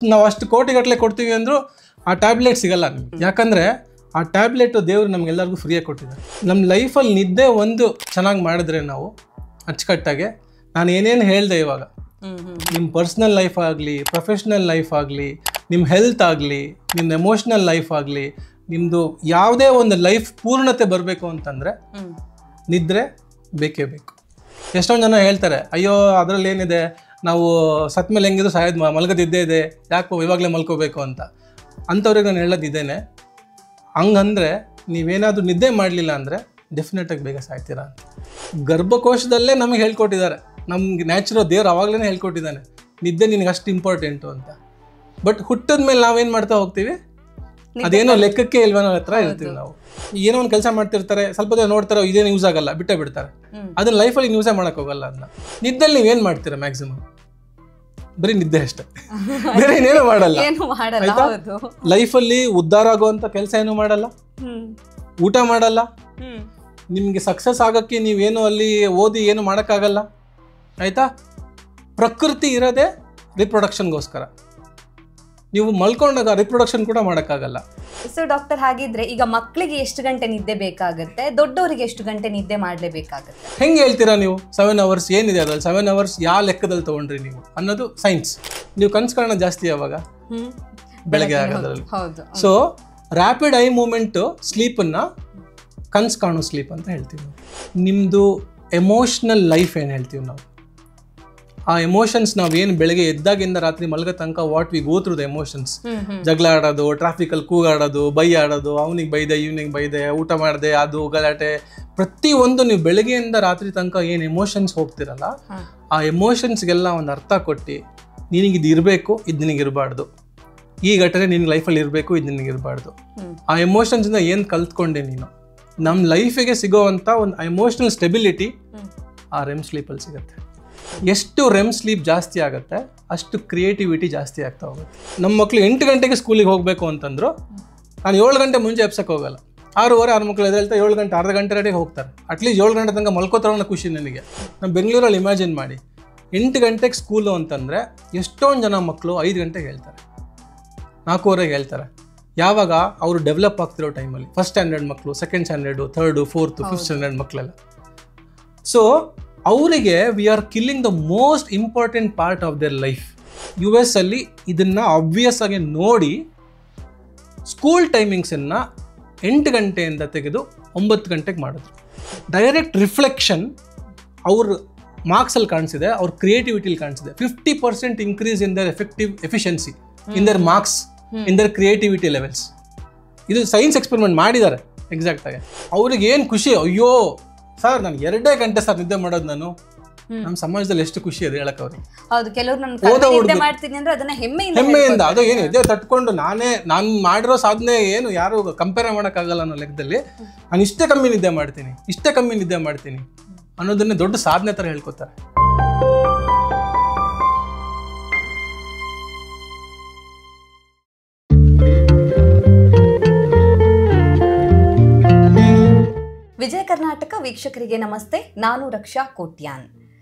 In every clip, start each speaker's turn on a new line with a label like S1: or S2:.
S1: ನಾವು ಅಷ್ಟು ಕೋಟಿಗಟ್ಟಲೆ ಕೊಡ್ತೀವಿ ಅಂದರೂ ಆ ಟ್ಯಾಬ್ಲೆಟ್ ಸಿಗಲ್ಲ ನಿಮ್ಗೆ. ಯಾಕಂದರೆ ಆ ಟ್ಯಾಬ್ಲೆಟು ದೇವರು ನಮಗೆಲ್ಲರಿಗೂ ಫ್ರೀಯಾಗಿ ಕೊಟ್ಟಿದ್ದಾರೆ. ನಮ್ಮ ಲೈಫಲ್ಲಿ ನಿದ್ದೆ ಒಂದು ಚೆನ್ನಾಗಿ ಮಾಡಿದ್ರೆ ನಾವು ಅಚ್ಚುಕಟ್ಟಾಗೆ, ನಾನು ಏನೇನು ಹೇಳಿದೆ ಇವಾಗ, ನಿಮ್ಮ ಪರ್ಸ್ನಲ್ ಲೈಫ್ ಆಗಲಿ, ಪ್ರೊಫೆಷ್ನಲ್ ಲೈಫ್ ಆಗಲಿ, ನಿಮ್ಮ ಹೆಲ್ತ್ ಆಗಲಿ, ನಿಮ್ಮ ಎಮೋಷ್ನಲ್ ಲೈಫ್ ಆಗಲಿ, ನಿಮ್ಮದು ಯಾವುದೇ ಒಂದು ಲೈಫ್ ಪೂರ್ಣತೆ ಬರಬೇಕು ಅಂತಂದರೆ ನಿದ್ರೆ ಬೇಕೇ ಬೇಕು. ಎಷ್ಟೊಂದು ಜನ ಹೇಳ್ತಾರೆ, ಅಯ್ಯೋ ಅದರಲ್ಲಿ ಏನಿದೆ, ನಾವು ಸತ್ ಮೇಲೆ ಹೆಂಗಿದ್ರು ಸಾಯೋದು ಮಲ್ಗೋದಿದ್ದೇ ಇದೆ, ಯಾಕೆ ಇವಾಗಲೇ ಮಲ್ಕೋಬೇಕು ಅಂತ. ಅಂಥವ್ರಿಗೆ ನಾನು ಹೇಳೋದಿದ್ದೇನೆ, ಹಂಗಂದರೆ ನೀವೇನಾದರೂ ನಿದ್ದೆ ಮಾಡಲಿಲ್ಲ ಅಂದರೆ ಡೆಫಿನೆಟಾಗಿ ಬೇಗ ಸಾಯ್ತೀರಾ ಅಂತ. ಗರ್ಭಕೋಶದಲ್ಲೇ ನಮಗೆ ಹೇಳ್ಕೊಟ್ಟಿದ್ದಾರೆ, ನಮ್ಗೆ ನ್ಯಾಚುರಲ್ ದೇವ್ರು ಆವಾಗಲೇ ಹೇಳ್ಕೊಟ್ಟಿದ್ದಾನೆ ನಿದ್ದೆ ನಿನಗೆ ಅಷ್ಟು ಇಂಪಾರ್ಟೆಂಟು ಅಂತ. ಬಟ್ ಹುಟ್ಟಿದ ಮೇಲೆ ನಾವೇನು ಮಾಡ್ತಾ ಹೋಗ್ತೀವಿ, ಅದೇನೋ ಲೆಕ್ಕಕ್ಕೆ ಇಲ್ವನೋ ಹತ್ರ ಇರ್ತೀವಿ ನಾವು. ಏನೋ ಒಂದು ಕೆಲಸ ಮಾಡ್ತಿರ್ತಾರೆ, ಸ್ವಲ್ಪ ದಿನ ನೋಡ್ತಾರೆ, ಇದೇನು ಯೂಸ್ ಆಗಲ್ಲ, ಬಿಟ್ಟೇ ಬಿಡ್ತಾರೆ. ಅದನ್ನ ಲೈಫಲ್ಲಿ ಯೂಸೇ ಮಾಡೋಕೆ ಹೋಗಲ್ಲ. ಅದನ್ನ ನಿದ್ದೆಲ್ಲಿ ನೀವೇನು ಮಾಡ್ತೀರಾ? ಮ್ಯಾಕ್ಸಿಮಮ್ ಬರೀ ನಿದ್ದೆ ಅಷ್ಟೇ, ಬೇರೆ ಏನೇನು ಮಾಡಲ್ಲ. ಆಯ್ತಾ? ಲೈಫಲ್ಲಿ ಉದ್ಧಾರ ಆಗುವಂಥ ಕೆಲಸ ಏನು ಮಾಡಲ್ಲ, ಊಟ ಮಾಡಲ್ಲ, ನಿಮಗೆ ಸಕ್ಸಸ್ ಆಗೋಕ್ಕೆ ನೀವೇನು ಅಲ್ಲಿ ಓದಿ ಏನು ಮಾಡೋಕ್ಕಾಗಲ್ಲ. ಆಯಿತಾ? ಪ್ರಕೃತಿ ಇರೋದೇ ರಿಪ್ರೊಡಕ್ಷನ್ಗೋಸ್ಕರ. ನೀವು ಮಲ್ಕೊಂಡಾಗ ರಿಪ್ರೊಡಕ್ಷನ್ ಕೂಡ ಮಾಡೋಕ್ಕಾಗಲ್ಲ.
S2: ಸೊ ಡಾಕ್ಟರ್, ಹಾಗಿದ್ರೆ ಈಗ ಮಕ್ಕಳಿಗೆ ಎಷ್ಟು ಗಂಟೆ ನಿದ್ದೆ ಬೇಕಾಗುತ್ತೆ, ದೊಡ್ಡವರಿಗೆ ಎಷ್ಟು ಗಂಟೆ ನಿದ್ದೆ ಮಾಡಲೇಬೇಕಾಗುತ್ತೆ?
S1: ಹೆಂಗೆ ಹೇಳ್ತೀರಾ ನೀವು? 7 hours ಏನಿದೆ ಅದ್ರಲ್ಲಿ 7 hours ಯಾವ ಲೆಕ್ಕದಲ್ಲಿ ತೊಗೊಂಡ್ರಿ ನೀವು ಅನ್ನೋದು ಸೈನ್ಸ್. ನೀವು ಕನ್ಸು ಕಾಣೋದು ಜಾಸ್ತಿ ಯಾವಾಗ? ಬೆಳಗ್ಗೆ ಆಗೋದ್ರಲ್ಲಿ. ಸೊ ರ್ಯಾಪಿಡ್ ಐ ಮೂಮೆಂಟು ಸ್ಲೀಪನ್ನು ಕನ್ಸು ಕಾಣೋ ಸ್ಲೀಪ್ ಅಂತ ಹೇಳ್ತೀವಿ. ನಿಮ್ಮದು ಎಮೋಷ್ನಲ್ ಲೈಫ್ ಏನು ಹೇಳ್ತೀವಿ ನಾವು, ಆ ಎಮೋಷನ್ಸ್ ನಾವೇನು ಬೆಳಗ್ಗೆ ಎದ್ದಾಗಿಂದ ರಾತ್ರಿ ಮಲಗೋ ತನಕ what we go through the emotions, ಜಗಳ ಆಡೋದು, ಟ್ರಾಫಿಕಲ್ಲಿ ಕೂಗಾಡೋದು, ಬೈ ಆಡೋದು, ಅವನಿಗೆ ಬೈದೆ ಇವನಿಗೆ ಬೈದೆ, ಊಟ ಮಾಡಿದೆ, ಅದು ಗಲಾಟೆ, ಪ್ರತಿಯೊಂದು ನೀವು ಬೆಳಗ್ಗೆಯಿಂದ ರಾತ್ರಿ ತನಕ ಏನು ಎಮೋಷನ್ಸ್ ಹೋಗ್ತಿರಲ್ಲ, ಆ ಎಮೋಷನ್ಸ್ಗೆಲ್ಲ ಒಂದು ಅರ್ಥ ಕೊಟ್ಟು ನಿನಗಿದು ಇರಬೇಕು, ಇದು ನಿನಗಿರಬಾರ್ದು, ಈ ಘಟನೆ ನಿನ್ನ ಲೈಫಲ್ಲಿ ಇರಬೇಕು, ಇದು ನಿನಗಿರಬಾರ್ದು. ಆ ಎಮೋಷನ್ಸಿಂದ ಏನು ಕಲ್ತ್ಕೊಂಡೆ ನೀನು, ನಮ್ಮ ಲೈಫಿಗೆ ಸಿಗೋವಂಥ ಒಂದು ಎಮೋಷ್ನಲ್ ಸ್ಟೆಬಿಲಿಟಿ ಆ ರೆಮ್ ಸ್ಲೀಪಲ್ಲಿ ಸಿಗುತ್ತೆ. ಎಷ್ಟು ರೆಮ್ ಸ್ಲೀಪ್ ಜಾಸ್ತಿ ಆಗುತ್ತೆ ಅಷ್ಟು ಕ್ರಿಯೇಟಿವಿಟಿ ಜಾಸ್ತಿ ಆಗ್ತಾ ಹೋಗುತ್ತೆ. ನಮ್ಮ ಮಕ್ಕಳು 8 ಗಂಟೆಗೆ ಸ್ಕೂಲಿಗೆ ಹೋಗಬೇಕು ಅಂತಂದ್ರು ನಾನು 7 ಗಂಟೆ ಮುಂಚೆ ಎಬ್ಸಕ್ಕೆ ಹೋಗಲ್ಲ. 6:15 6 ಮಕ್ಕಳು ಎದ್ದೇಳ್ತಾ 7 ಗಂಟೆ ಅರ್ಧ ಗಂಟೆ ರೆಡಿಗೆ ಹೋಗ್ತಾರೆ. ಅಟ್ಲೀಸ್ಟ್ 7 ಗಂಟೆ ತನಕ ಮಲ್ಕೋತಾರೋ ಅನ್ನೋ ಖುಷಿ ನನಗೆ. ನಮ್ಮ ಬೆಂಗಳೂರಲ್ಲಿ ಇಮ್ಯಾಜಿನ್ ಮಾಡಿ, 8 ಗಂಟೆಗೆ ಸ್ಕೂಲು ಅಂತಂದರೆ ಎಷ್ಟೊಂದು ಜನ ಮಕ್ಕಳು 5 ಗಂಟೆಗೆ ಹೇಳ್ತಾರೆ, 4:15 ಹೇಳ್ತಾರೆ. ಯಾವಾಗ ಅವರು ಡೆವಲಪ್ ಆಗ್ತಿರೋ ಟೈಮಲ್ಲಿ, ಫಸ್ಟ್ ಸ್ಟ್ಯಾಂಡರ್ಡ್ ಮಕ್ಕಳು, second standard, third, fourth, fifth standard ಮಕ್ಕಳೆಲ್ಲ. ಸೊ ಅವರಿಗೆ we are killing the most important part of their life. US ಅಲ್ಲಿ ಇದನ್ನು ಆಬ್ವಿಯಸ್ ಆಗಿ ನೋಡಿ ಸ್ಕೂಲ್ ಟೈಮಿಂಗ್ಸನ್ನು 8 ಗಂಟೆಯಿಂದ ತೆಗೆದು 9 ಗಂಟೆಗೆ ಮಾಡಿದ್ರು. ಡೈರೆಕ್ಟ್ ರಿಫ್ಲೆಕ್ಷನ್ ಅವ್ರ ಮಾರ್ಕ್ಸಲ್ಲಿ ಕಾಣಿಸಿದೆ, ಅವ್ರ ಕ್ರಿಯೇಟಿವಿಟಿಲಿ ಕಾಣಿಸಿದೆ. 50% increase in their efficiency, in their marks, in their creativity levels. ಇದು ಸೈನ್ಸ್ ಎಕ್ಸ್ಪೆರಿಮೆಂಟ್ ಮಾಡಿದ್ದಾರೆ ಎಕ್ಸಾಕ್ಟಾಗಿ. ಅವ್ರಿಗೆ ಏನು ಖುಷಿ, ಅಯ್ಯೋ ಸರ್ ನಾನು 2 ಗಂಟೆ ಸರ್ ನಿದ್ದೆ ಮಾಡೋದು ನಾನು. ನಮ್ಮ ಸಮಾಜದಲ್ಲಿ ಎಷ್ಟು ಖುಷಿ ಅದು ಹೇಳಕ್ ಅವ್ರಿಗೆ.
S2: ಹೌದು, ಕೆಲವರು ನಿದ್ದೆ ಮಾಡ್ತೀನಿ ಅಂದ್ರೆ ಅದನ್ನ ಹೆಮ್ಮೆಯಿಂದ,
S1: ಅದು ಏನು ಇದೇ ತಟ್ಕೊಂಡು ನಾನು ಮಾಡಿರೋ ಸಾಧನೆ ಏನು ಯಾರು ಕಂಪೇರ್ ಮಾಡೋಕ್ಕಾಗಲ್ಲ ಅನ್ನೋ ಲೆಕ್ಕದಲ್ಲಿ ನಾನು ಇಷ್ಟೇ ಕಮ್ಮಿ ನಿದ್ದೆ ಮಾಡ್ತೀನಿ ಅನ್ನೋದನ್ನೇ ದೊಡ್ಡ ಸಾಧನೆ ಥರ ಹೇಳ್ಕೊತಾರೆ.
S2: ವಿಜಯ ಕರ್ನಾಟಕ ವೀಕ್ಷಕರಿಗೆ ನಮಸ್ತೆ, ನಾನು ರಕ್ಷಾ ಕೋಟ್ಯಾನ್.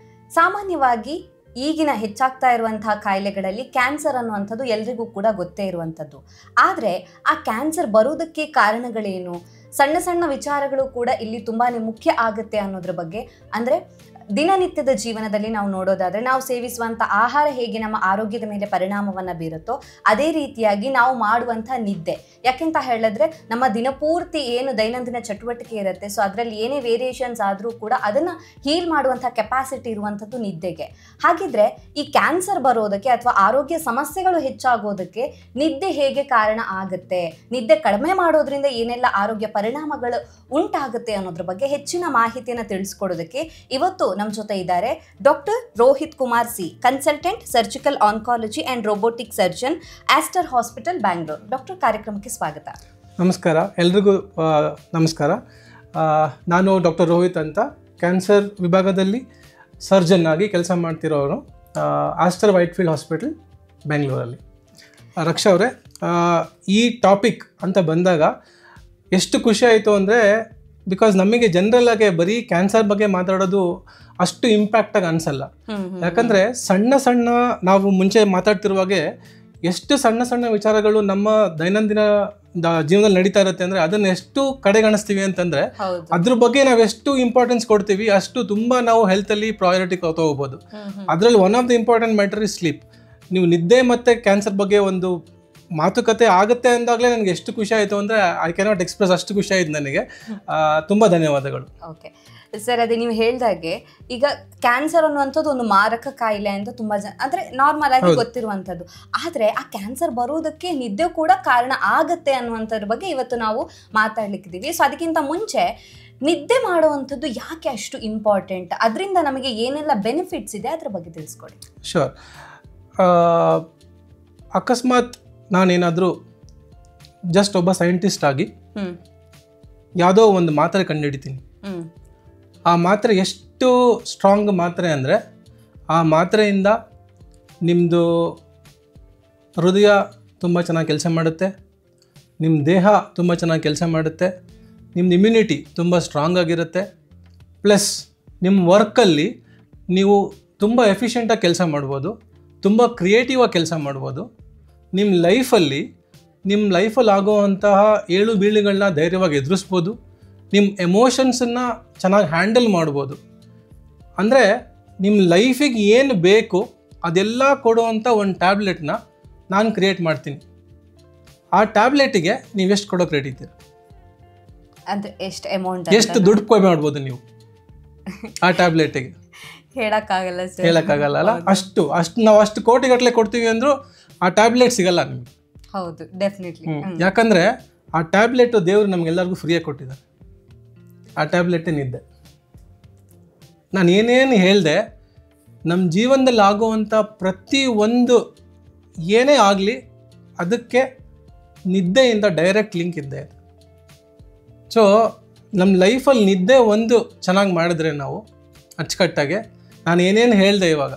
S2: ಸಾಮಾನ್ಯವಾಗಿ ಈಗಿನ ಹೆಚ್ಚಾಗ್ತಾ ಇರುವಂತಹ ಕಾಯಿಲೆಗಳಲ್ಲಿ ಕ್ಯಾನ್ಸರ್ ಅನ್ನುವಂಥದ್ದು ಎಲ್ರಿಗೂ ಕೂಡ ಗೊತ್ತೇ ಇರುವಂಥದ್ದು. ಆದರೆ ಆ ಕ್ಯಾನ್ಸರ್ ಬರೋದಕ್ಕೆ ಕಾರಣಗಳೇನು, ಸಣ್ಣ ಸಣ್ಣ ವಿಚಾರಗಳು ಕೂಡ ಇಲ್ಲಿ ತುಂಬಾ ಮುಖ್ಯ ಆಗುತ್ತೆ ಅನ್ನೋದ್ರ ಬಗ್ಗೆ, ಅಂದರೆ ದಿನನಿತ್ಯದ ಜೀವನದಲ್ಲಿ ನಾವು ನೋಡೋದಾದರೆ ನಾವು ಸೇವಿಸುವಂಥ ಆಹಾರ ಹೇಗೆ ನಮ್ಮ ಆರೋಗ್ಯದ ಮೇಲೆ ಪರಿಣಾಮವನ್ನು ಬೀರುತ್ತೋ ಅದೇ ರೀತಿಯಾಗಿ ನಾವು ಮಾಡುವಂಥ ನಿದ್ದೆ. ಯಾಕೆಂತ ಹೇಳಿದ್ರೆ ನಮ್ಮ ದಿನಪೂರ್ತಿ ಏನು ದೈನಂದಿನ ಚಟುವಟಿಕೆ ಇರುತ್ತೆ, ಸೊ ಅದರಲ್ಲಿ ಏನೇ ವೇರಿಯೇಷನ್ಸ್ ಆದರೂ ಕೂಡ ಅದನ್ನು ಹೀಲ್ ಮಾಡುವಂಥ ಕೆಪಾಸಿಟಿ ಇರುವಂಥದ್ದು ನಿದ್ದೆಗೆ. ಹಾಗಿದ್ರೆ ಈ ಕ್ಯಾನ್ಸರ್ ಬರೋದಕ್ಕೆ ಅಥವಾ ಆರೋಗ್ಯ ಸಮಸ್ಯೆಗಳು ಹೆಚ್ಚಾಗೋದಕ್ಕೆ ನಿದ್ದೆ ಹೇಗೆ ಕಾರಣ ಆಗುತ್ತೆ, ನಿದ್ದೆ ಕಡಿಮೆ ಮಾಡೋದ್ರಿಂದ ಏನೆಲ್ಲ ಆರೋಗ್ಯ ಪರಿಣಾಮಗಳು ಉಂಟಾಗುತ್ತೆ ಅನ್ನೋದ್ರ ಬಗ್ಗೆ ಹೆಚ್ಚಿನ ಮಾಹಿತಿಯನ್ನು ತಿಳಿಸ್ಕೊಡೋದಕ್ಕೆ ಇವತ್ತು ನಮ್ಮ ಜೊತೆ ಇದ್ದಾರೆ doctor Rohit Kumar C, consultant surgical oncology and robotic surgeon, Aster hospital, Bangalore. Doctor, ಕಾರ್ಯಕ್ರಮಕ್ಕೆ ಸ್ವಾಗತ.
S1: ನಮಸ್ಕಾರ, ಎಲ್ರಿಗೂ ನಮಸ್ಕಾರ. ನಾನು ಡಾಕ್ಟರ್ ರೋಹಿತ್ ಅಂತ, ಕ್ಯಾನ್ಸರ್ ವಿಭಾಗದಲ್ಲಿ ಸರ್ಜನ್ ಆಗಿ ಕೆಲಸ ಮಾಡ್ತಿರೋರು, ಆಸ್ಟರ್ ವೈಟ್ಫೀಲ್ಡ್ ಹಾಸ್ಪಿಟಲ್, ಬೆಂಗಳೂರಲ್ಲಿ. ರಕ್ಷಾ ಅವರೇ, ಈ ಟಾಪಿಕ್ ಅಂತ ಬಂದಾಗ ಎಷ್ಟು ಖುಷಿ ಆಯಿತು ಅಂದರೆ, ಬಿಕಾಸ್ ನಮಗೆ ಜನರಲ್ ಆಗಿ ಬರೀ ಕ್ಯಾನ್ಸರ್ ಬಗ್ಗೆ ಮಾತಾಡೋದು ಅಷ್ಟು ಇಂಪ್ಯಾಕ್ಟಾಗಿ ಅನಿಸಲ್ಲ. ಯಾಕಂದರೆ ಸಣ್ಣ ನಾವು ಮುಂಚೆ ಮಾತಾಡ್ತಿರುವಾಗೆ ಎಷ್ಟು ಸಣ್ಣ ಸಣ್ಣ ವಿಚಾರಗಳು ನಮ್ಮ ದೈನಂದಿನ ಜೀವನದಲ್ಲಿ ನಡೀತಾ ಇರುತ್ತೆ ಅಂದರೆ ಅದನ್ನ ಎಷ್ಟು ಕಡೆಗಣಿಸ್ತೀವಿ ಅಂತಂದರೆ ಅದ್ರ ಬಗ್ಗೆ ನಾವು ಎಷ್ಟು ಇಂಪಾರ್ಟೆನ್ಸ್ ಕೊಡ್ತೀವಿ ಅಷ್ಟು ತುಂಬ ನಾವು ಹೆಲ್ತಲ್ಲಿ ಪ್ರಯಾರಿಟಿ ತಗೋಬೋದು. ಅದರಲ್ಲಿ one of the important matter is sleep. ನೀವು ನಿದ್ದೆ ಮತ್ತು ಕ್ಯಾನ್ಸರ್ ಬಗ್ಗೆ ಒಂದು ಮಾತುಕತೆ ಆಗುತ್ತೆ ಅಂದಾಗಲೇ ನನಗೆ ಎಷ್ಟು ಖುಷಿ ಆಯಿತು ಅಂದರೆ ಐ ಕ್ಯಾನಾಟ್ ಎಕ್ಸ್ಪ್ರೆಸ್, ಅಷ್ಟು ಖುಷಿ ಆಯ್ತು ನನಗೆ. ತುಂಬ ಧನ್ಯವಾದಗಳು.
S2: ಓಕೆ ಸರ್, ಅದೇ ನೀವು ಹೇಳ್ದಾಗೆ ಈಗ ಕ್ಯಾನ್ಸರ್ ಅನ್ನುವಂಥದ್ದು ಒಂದು ಮಾರಕ ಕಾಯಿಲೆ ಅಂತ ತುಂಬಾ ಜನ ಅಂದ್ರೆ ನಾರ್ಮಲ್ ಆಗಿ ಗೊತ್ತಿರುವಂಥದ್ದು. ಆದ್ರೆ ಆ ಕ್ಯಾನ್ಸರ್ ಬರುವುದಕ್ಕೆ ನಿದ್ದೆ ಕೂಡ ಕಾರಣ ಆಗತ್ತೆ ಅನ್ನುವಂಥದ್ರ ಬಗ್ಗೆ ಇವತ್ತು ನಾವು ಮಾತಾಡ್ಲಿಕ್ಕಿದ್ದೀವಿ. ಸೊ ಅದಕ್ಕಿಂತ ಮುಂಚೆ ನಿದ್ದೆ ಮಾಡುವಂಥದ್ದು ಯಾಕೆ ಅಷ್ಟು ಇಂಪಾರ್ಟೆಂಟ್, ಅದರಿಂದ ನಮಗೆ ಏನೆಲ್ಲ ಬೆನಿಫಿಟ್ಸ್ ಇದೆ ಅದ್ರ ಬಗ್ಗೆ ತಿಳಿಸ್ಕೊಡಿ.
S1: ಶೋರ್. ಅಕಸ್ಮಾತ್ ನಾನೇನಾದರೂ ಜಸ್ಟ್ ಒಬ್ಬ ಸೈಂಟಿಸ್ಟ್ ಆಗಿ ಯಾವುದೋ ಒಂದು ಮಾತ್ರೆ ಕಂಡುಹಿಡಿತೀನಿ. ಆ ಮಾತ್ರೆ ಎಷ್ಟು ಸ್ಟ್ರಾಂಗ್ ಮಾತ್ರೆ ಅಂದರೆ ಆ ಮಾತ್ರೆಯಿಂದ ನಿಮ್ಮದು ಹೃದಯ ತುಂಬ ಚೆನ್ನಾಗಿ ಕೆಲಸ ಮಾಡುತ್ತೆ, ನಿಮ್ಮ ದೇಹ ತುಂಬ ಚೆನ್ನಾಗಿ ಕೆಲಸ ಮಾಡುತ್ತೆ, ನಿಮ್ಮದು ಇಮ್ಯುನಿಟಿ ತುಂಬ ಸ್ಟ್ರಾಂಗ್ ಆಗಿರುತ್ತೆ, ಪ್ಲಸ್ ನಿಮ್ಮ ವರ್ಕಲ್ಲಿ ನೀವು ತುಂಬ ಎಫಿಷಿಯೆಂಟಾಗಿ ಕೆಲಸ ಮಾಡ್ಬೋದು, ತುಂಬ ಕ್ರಿಯೇಟಿವ್ ಆಗಿ ಕೆಲಸ ಮಾಡ್ಬೋದು. ನಿಮ್ಮ ಲೈಫಲ್ಲಿ ಆಗುವಂತಹ ಏಳು ಬೀಳುಗಳನ್ನ ಧೈರ್ಯವಾಗಿ ಎದುರಿಸ್ಬೋದು, ನಿಮ್ಮ ಎಮೋಷನ್ಸನ್ನು ಚೆನ್ನಾಗಿ ಹ್ಯಾಂಡಲ್ ಮಾಡ್ಬೋದು. ಅಂದರೆ ನಿಮ್ಮ ಲೈಫಿಗೆ ಏನು ಬೇಕು ಅದೆಲ್ಲ ಕೊಡುವಂಥ ಒಂದು ಟ್ಯಾಬ್ಲೆಟ್ನ ನಾನು ಕ್ರಿಯೇಟ್ ಮಾಡ್ತೀನಿ. ಆ ಟ್ಯಾಬ್ಲೆಟಿಗೆ ನೀವು ಎಷ್ಟು ಕೊಡೋಕೆ ರೆಡಿ ಇದ್ದೀರ?
S2: ಅಂದರೆ ಎಷ್ಟು ಅಮೌಂಟ್,
S1: ಎಷ್ಟು ದುಡ್ಡು ಪೇ ಮಾಡ್ಬೋದು ನೀವು ಆ ಟ್ಯಾಬ್ಲೆಟಿಗೆ? ಹೇಳೋಕ್ಕಾಗಲ್ಲ ಅಲ್ಲ. ಅಷ್ಟು ನಾವು ಅಷ್ಟು ಕೋಟಿಗಟ್ಟಲೆ ಕೊಡ್ತೀವಿ ಅಂದರೂ ಆ ಟ್ಯಾಬ್ಲೆಟ್ ಸಿಗಲ್ಲ ನಿಮಗೆ.
S2: ಹೌದು, ಡೆಫಿನೆಟ್ಲಿ.
S1: ಯಾಕಂದರೆ ಆ ಟ್ಯಾಬ್ಲೆಟು ದೇವರು ನಮಗೆಲ್ಲರಿಗೂ ಫ್ರೀಯಾಗಿ ಕೊಟ್ಟಿದ್ದಾರೆ. ಆ ಟ್ಯಾಬ್ಲೆಟೇ ನಿದ್ದೆ. ನಾನು ಏನೇನು ಹೇಳಿದೆ, ನಮ್ಮ ಜೀವನದಲ್ಲಿ ಆಗುವಂಥ ಪ್ರತಿಯೊಂದು ಏನೇ ಆಗಲಿ ಅದಕ್ಕೆ ನಿದ್ದೆಯಿಂದ ಡೈರೆಕ್ಟ್ ಲಿಂಕ್ ಇದ್ದೇ ಇದೆ. ಸೊ ನಮ್ಮ ಲೈಫಲ್ಲಿ ನಿದ್ದೆ ಒಂದು ಚೆನ್ನಾಗಿ ಮಾಡಿದ್ರೆ ನಾವು ಅಚ್ಚುಕಟ್ಟಾಗೆ, ನಾನು ಏನೇನು ಹೇಳಿದೆ ಇವಾಗ,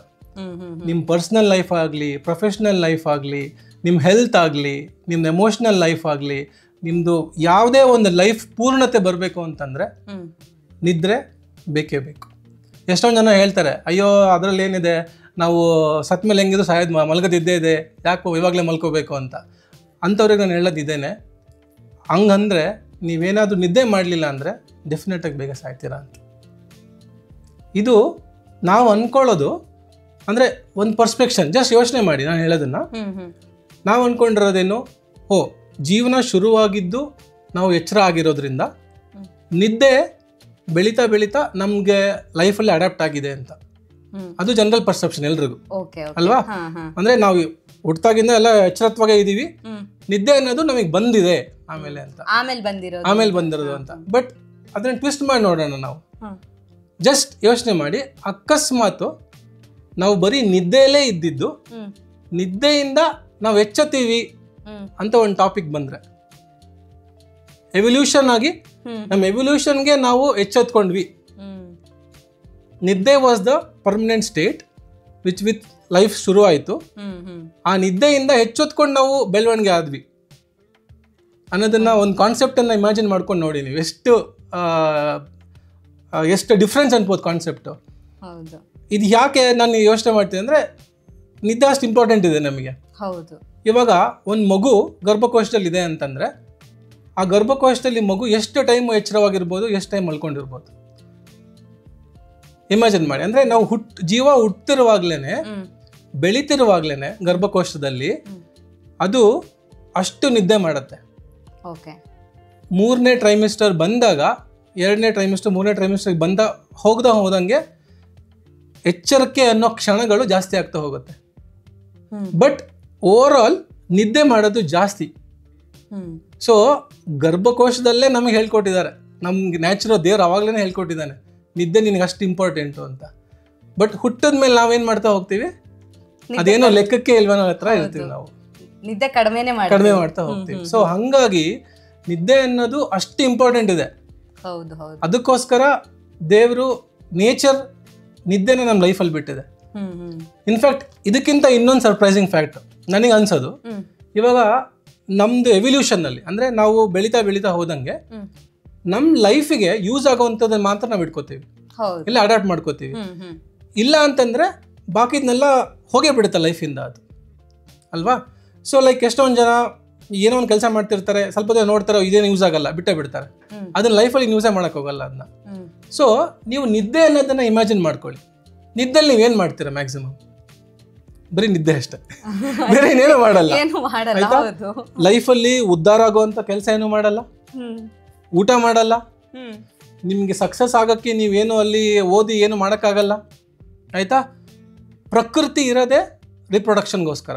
S1: ನಿಮ್ಮ ಪರ್ಸ್ನಲ್ ಲೈಫ್ ಆಗಲಿ, ಪ್ರೊಫೆಷ್ನಲ್ ಲೈಫ್ ಆಗಲಿ, ನಿಮ್ಮ ಹೆಲ್ತ್ ಆಗಲಿ, ನಿಮ್ಮ ಎಮೋಷ್ನಲ್ ಲೈಫ್ ಆಗಲಿ, ನಿಮ್ಮದು ಯಾವುದೇ ಒಂದು ಲೈಫ್ ಪೂರ್ಣತೆ ಬರಬೇಕು ಅಂತಂದರೆ ನಿದ್ರೆ ಬೇಕೇ ಬೇಕು. ಎಷ್ಟೊಂದು ಜನ ಹೇಳ್ತಾರೆ, ಅಯ್ಯೋ ಅದರಲ್ಲಿ ಏನಿದೆ, ನಾವು ಸತ್ ಮೇಲೆ ಹೆಂಗಿದ್ರು ಮಲ್ಗೋದಿದ್ದೇ ಇದೆ, ಯಾಕೋ ಇವಾಗಲೇ ಮಲ್ಕೋಬೇಕು ಅಂತ. ಅಂಥವ್ರಿಗೆ ನಾನು ಹೇಳೋದಿದ್ದೇನೆ, ಹಂಗಂದರೆ ನೀವೇನಾದರೂ ನಿದ್ದೆ ಮಾಡಲಿಲ್ಲ ಅಂದರೆ ಡೆಫಿನೆಟಾಗಿ ಬೇಗ ಸಾಯ್ತೀರಾ ಅಂತ. ಇದು ನಾವು ಅಂದ್ಕೊಳ್ಳೋದು ಅಂದರೆ ಒಂದು ಪರ್ಸ್ಪೆಕ್ಷನ್. ಜಸ್ಟ್ ಯೋಚನೆ ಮಾಡಿ ನಾನು ಹೇಳೋದನ್ನು. ನಾವು ಅಂದ್ಕೊಂಡಿರೋದೇನು, ಜೀವನ ಶುರುವಾಗಿದ್ದು ನಾವು ಎಚ್ಚರ ಆಗಿರೋದ್ರಿಂದ ನಿದ್ದೆ ಬೆಳೀತಾ ಬೆಳೀತಾ ನಮಗೆ ಲೈಫಲ್ಲಿ ಅಡಾಪ್ಟ್ ಆಗಿದೆ ಅಂತ. ಅದು ಜನರಲ್ ಪರ್ಸೆಪ್ಷನ್ ಎಲ್ರಿಗೂ ಅಲ್ವಾ? ಅಂದರೆ ನಾವು ಹುಟ್ಟಾಗಿಂದ ಎಲ್ಲ ಎಚ್ಚರತ್ವಾಗೇ ಇದ್ದೀವಿ, ನಿದ್ದೆ ಅನ್ನೋದು ನಮಗೆ ಬಂದಿದೆ ಆಮೇಲೆ ಅಂತ, ಆಮೇಲೆ ಬಂದಿರೋದು ಅಂತ. ಬಟ್ ಅದನ್ನ ಟ್ವಿಸ್ಟ್ ಮಾಡಿ ನೋಡೋಣ ನಾವು. ಜಸ್ಟ್ ಯೋಚನೆ ಮಾಡಿ, ಅಕಸ್ಮಾತ್ ನಾವು ಬರೀ ನಿದ್ದೆಯಲ್ಲೇ ಇದ್ದಿದ್ದು ನಿದ್ದೆಯಿಂದ ನಾವು ಎಚ್ಚತ್ತೀವಿ ಅಂತ ಒಂದು ಟಾಪಿಕ್ ಬಂದರೆ, ಎವಲ್ಯೂಷನ್ ಆಗಿ ನಮ್ಮ ಎವಲ್ಯೂಷನ್ಗೆ ನಾವು ಎಚ್ಚೆತ್ಕೊಂಡ್ವಿ. ನಿದ್ದೆ was the permanent state with life ಶುರು ಆಯಿತು. ಆ ನಿದ್ದೆಯಿಂದ ಎಚ್ಚೆತ್ಕೊಂಡು ನಾವು ಬೆಳವಣಿಗೆ ಆದ್ವಿ ಅನ್ನೋದನ್ನ ಒಂದು ಕಾನ್ಸೆಪ್ಟನ್ನು ಇಮ್ಯಾಜಿನ್ ಮಾಡ್ಕೊಂಡು ನೋಡಿ ನೀವು. ಎಷ್ಟು ಡಿಫ್ರೆನ್ಸ್ ಅನ್ಬೋದು ಕಾನ್ಸೆಪ್ಟು. ಇದು ಯಾಕೆ ನಾನು ಯೋಚನೆ ಮಾಡ್ತೀನಿ ಅಂದರೆ, ನಿದ್ದೆ ಅಷ್ಟು ಇಂಪಾರ್ಟೆಂಟ್ ಇದೆ ನಮಗೆ.
S2: ಹೌದು.
S1: ಇವಾಗ ಒಂದು ಮಗು ಗರ್ಭಕೋಶದಲ್ಲಿ ಇದೆ ಅಂತಂದರೆ, ಆ ಗರ್ಭಕೋಶದಲ್ಲಿ ಮಗು ಎಷ್ಟು ಟೈಮ್ ಎಚ್ಚರವಾಗಿರ್ಬೋದು, ಎಷ್ಟು ಟೈಮ್ ಮಲ್ಕೊಂಡಿರ್ಬೋದು ಇಮ್ಯಾಜಿನ್ ಮಾಡಿ. ಅಂದರೆ ನಾವು ಜೀವ ಹುಟ್ಟಿರುವಾಗ್ಲೇ, ಬೆಳೀತಿರುವಾಗ್ಲೇ ಗರ್ಭಕೋಶದಲ್ಲಿ ಅದು ಅಷ್ಟು ನಿದ್ದೆ ಮಾಡುತ್ತೆ. ಮೂರನೇ ಟ್ರೈಮಿಸ್ಟರ್ ಬಂದಾಗ, ಎರಡನೇ ಟ್ರೈಮಿಸ್ಟರ್, ಮೂರನೇ ಟ್ರೈಮಿಸ್ಟರ್ ಹೋದಂಗೆ ಎಚ್ಚರಿಕೆ ಅನ್ನೋ ಕ್ಷಣಗಳು ಜಾಸ್ತಿ ಆಗ್ತಾ ಹೋಗುತ್ತೆ. ಬಟ್ ಓವರ್ ಆಲ್ ನಿದ್ದೆ ಮಾಡೋದು ಜಾಸ್ತಿ. ಸೊ ಗರ್ಭಕೋಶದಲ್ಲೇ ನಮಗೆ ಹೇಳ್ಕೊಟ್ಟಿದ್ದಾರೆ, ನಮ್ಗೆ ನ್ಯಾಚುರಲ್ ದೇವ್ರು ಅವಾಗಲೇ ಹೇಳ್ಕೊಟ್ಟಿದ್ದಾನೆ ನಿದ್ದೆ ನಿನಗೆ ಅಷ್ಟು ಇಂಪಾರ್ಟೆಂಟು ಅಂತ. ಬಟ್ ಹುಟ್ಟಿದ ಮೇಲೆ ನಾವೇನು ಮಾಡ್ತಾ ಹೋಗ್ತೀವಿ, ಅದೇನೋ ಲೆಕ್ಕಕ್ಕೆ ಇಲ್ವನ್ನೋ ಹತ್ರ ಇರ್ತೀವಿ, ನಾವು
S2: ನಿದ್ದೆ ಕಡಿಮೆ
S1: ಮಾಡ್ತಾ ಹೋಗ್ತೀವಿ. ಸೊ ಹಂಗಾಗಿ ನಿದ್ದೆ ಅನ್ನೋದು ಅಷ್ಟು ಇಂಪಾರ್ಟೆಂಟ್ ಇದೆ. ಅದಕ್ಕೋಸ್ಕರ ದೇವರು ನೇಚರ್ ನಿದ್ದೆನ ನಮ್ಮ ಲೈಫಲ್ಲಿ ಬಿಟ್ಟಿದೆ. ಇನ್ಫ್ಯಾಕ್ಟ್ ಇದಕ್ಕಿಂತ ಇನ್ನೊಂದು ಸರ್ಪ್ರೈಸಿಂಗ್ ಫ್ಯಾಕ್ಟ್ ನನಗೆ ಅನ್ಸೋದು, ಇವಾಗ ನಮ್ದು ಎವಲ್ಯೂಷನ್ನಲ್ಲಿ ಅಂದರೆ ನಾವು ಬೆಳೀತಾ ಹೋದಂಗೆ ನಮ್ಮ ಲೈಫಿಗೆ ಯೂಸ್ ಆಗೋವಂಥದ್ದನ್ನು ಮಾತ್ರ ನಾವು ಇಟ್ಕೋತೀವಿ, ಇಲ್ಲ ಅಡಾಪ್ಟ್ ಮಾಡ್ಕೋತೀವಿ. ಇಲ್ಲ ಅಂತಂದರೆ ಬಾಕಿದ್ನೆಲ್ಲ ಹೋಗೇ ಬಿಡುತ್ತೆ ಲೈಫಿಂದ ಅದು, ಅಲ್ವಾ? ಸೊ ಲೈಕ್ ಎಷ್ಟೊಂದು ಜನ ಏನೋ ಒಂದು ಕೆಲಸ ಮಾಡ್ತಿರ್ತಾರೆ, ಸ್ವಲ್ಪ ದಿನ ನೋಡ್ತಾರೆ, ಇದೇನು ಯೂಸ್ ಆಗಲ್ಲ, ಬಿಟ್ಟೇ ಬಿಡ್ತಾರೆ. ಅದನ್ನ ಲೈಫಲ್ಲಿ ಯೂಸೇ ಮಾಡಕ್ ಹೋಗಲ್ಲ ಅದನ್ನ. ಸೊ ನೀವು ನಿದ್ದೆ ಅನ್ನೋದನ್ನ ಇಮ್ಯಾಜಿನ್ ಮಾಡ್ಕೊಳ್ಳಿ. ನಿದ್ದೆಲ್ಲಿ ನೀವೇನ್ ಮಾಡ್ತೀರಾ? ಮ್ಯಾಕ್ಸಿಮಮ್ ಬರೀ ನಿದ್ದೆ ಅಷ್ಟೇ, ಬೇರೆ ಏನೇನು ಮಾಡಲ್ಲ. ಲೈಫಲ್ಲಿ ಉದ್ಧಾರ ಆಗುವಂತ ಕೆಲಸ ಏನು ಮಾಡಲ್ಲ, ಊಟ ಮಾಡಲ್ಲ, ನಿಮ್ಗೆ ಸಕ್ಸಸ್ ಆಗಕ್ಕೆ ನೀವೇನು ಅಲ್ಲಿ ಓದಿ ಏನು ಮಾಡೋಕ್ಕಾಗಲ್ಲ. ಆಯ್ತಾ? ಪ್ರಕೃತಿ ಇರೋದೇ ರಿಪ್ರೊಡಕ್ಷನ್ಗೋಸ್ಕರ.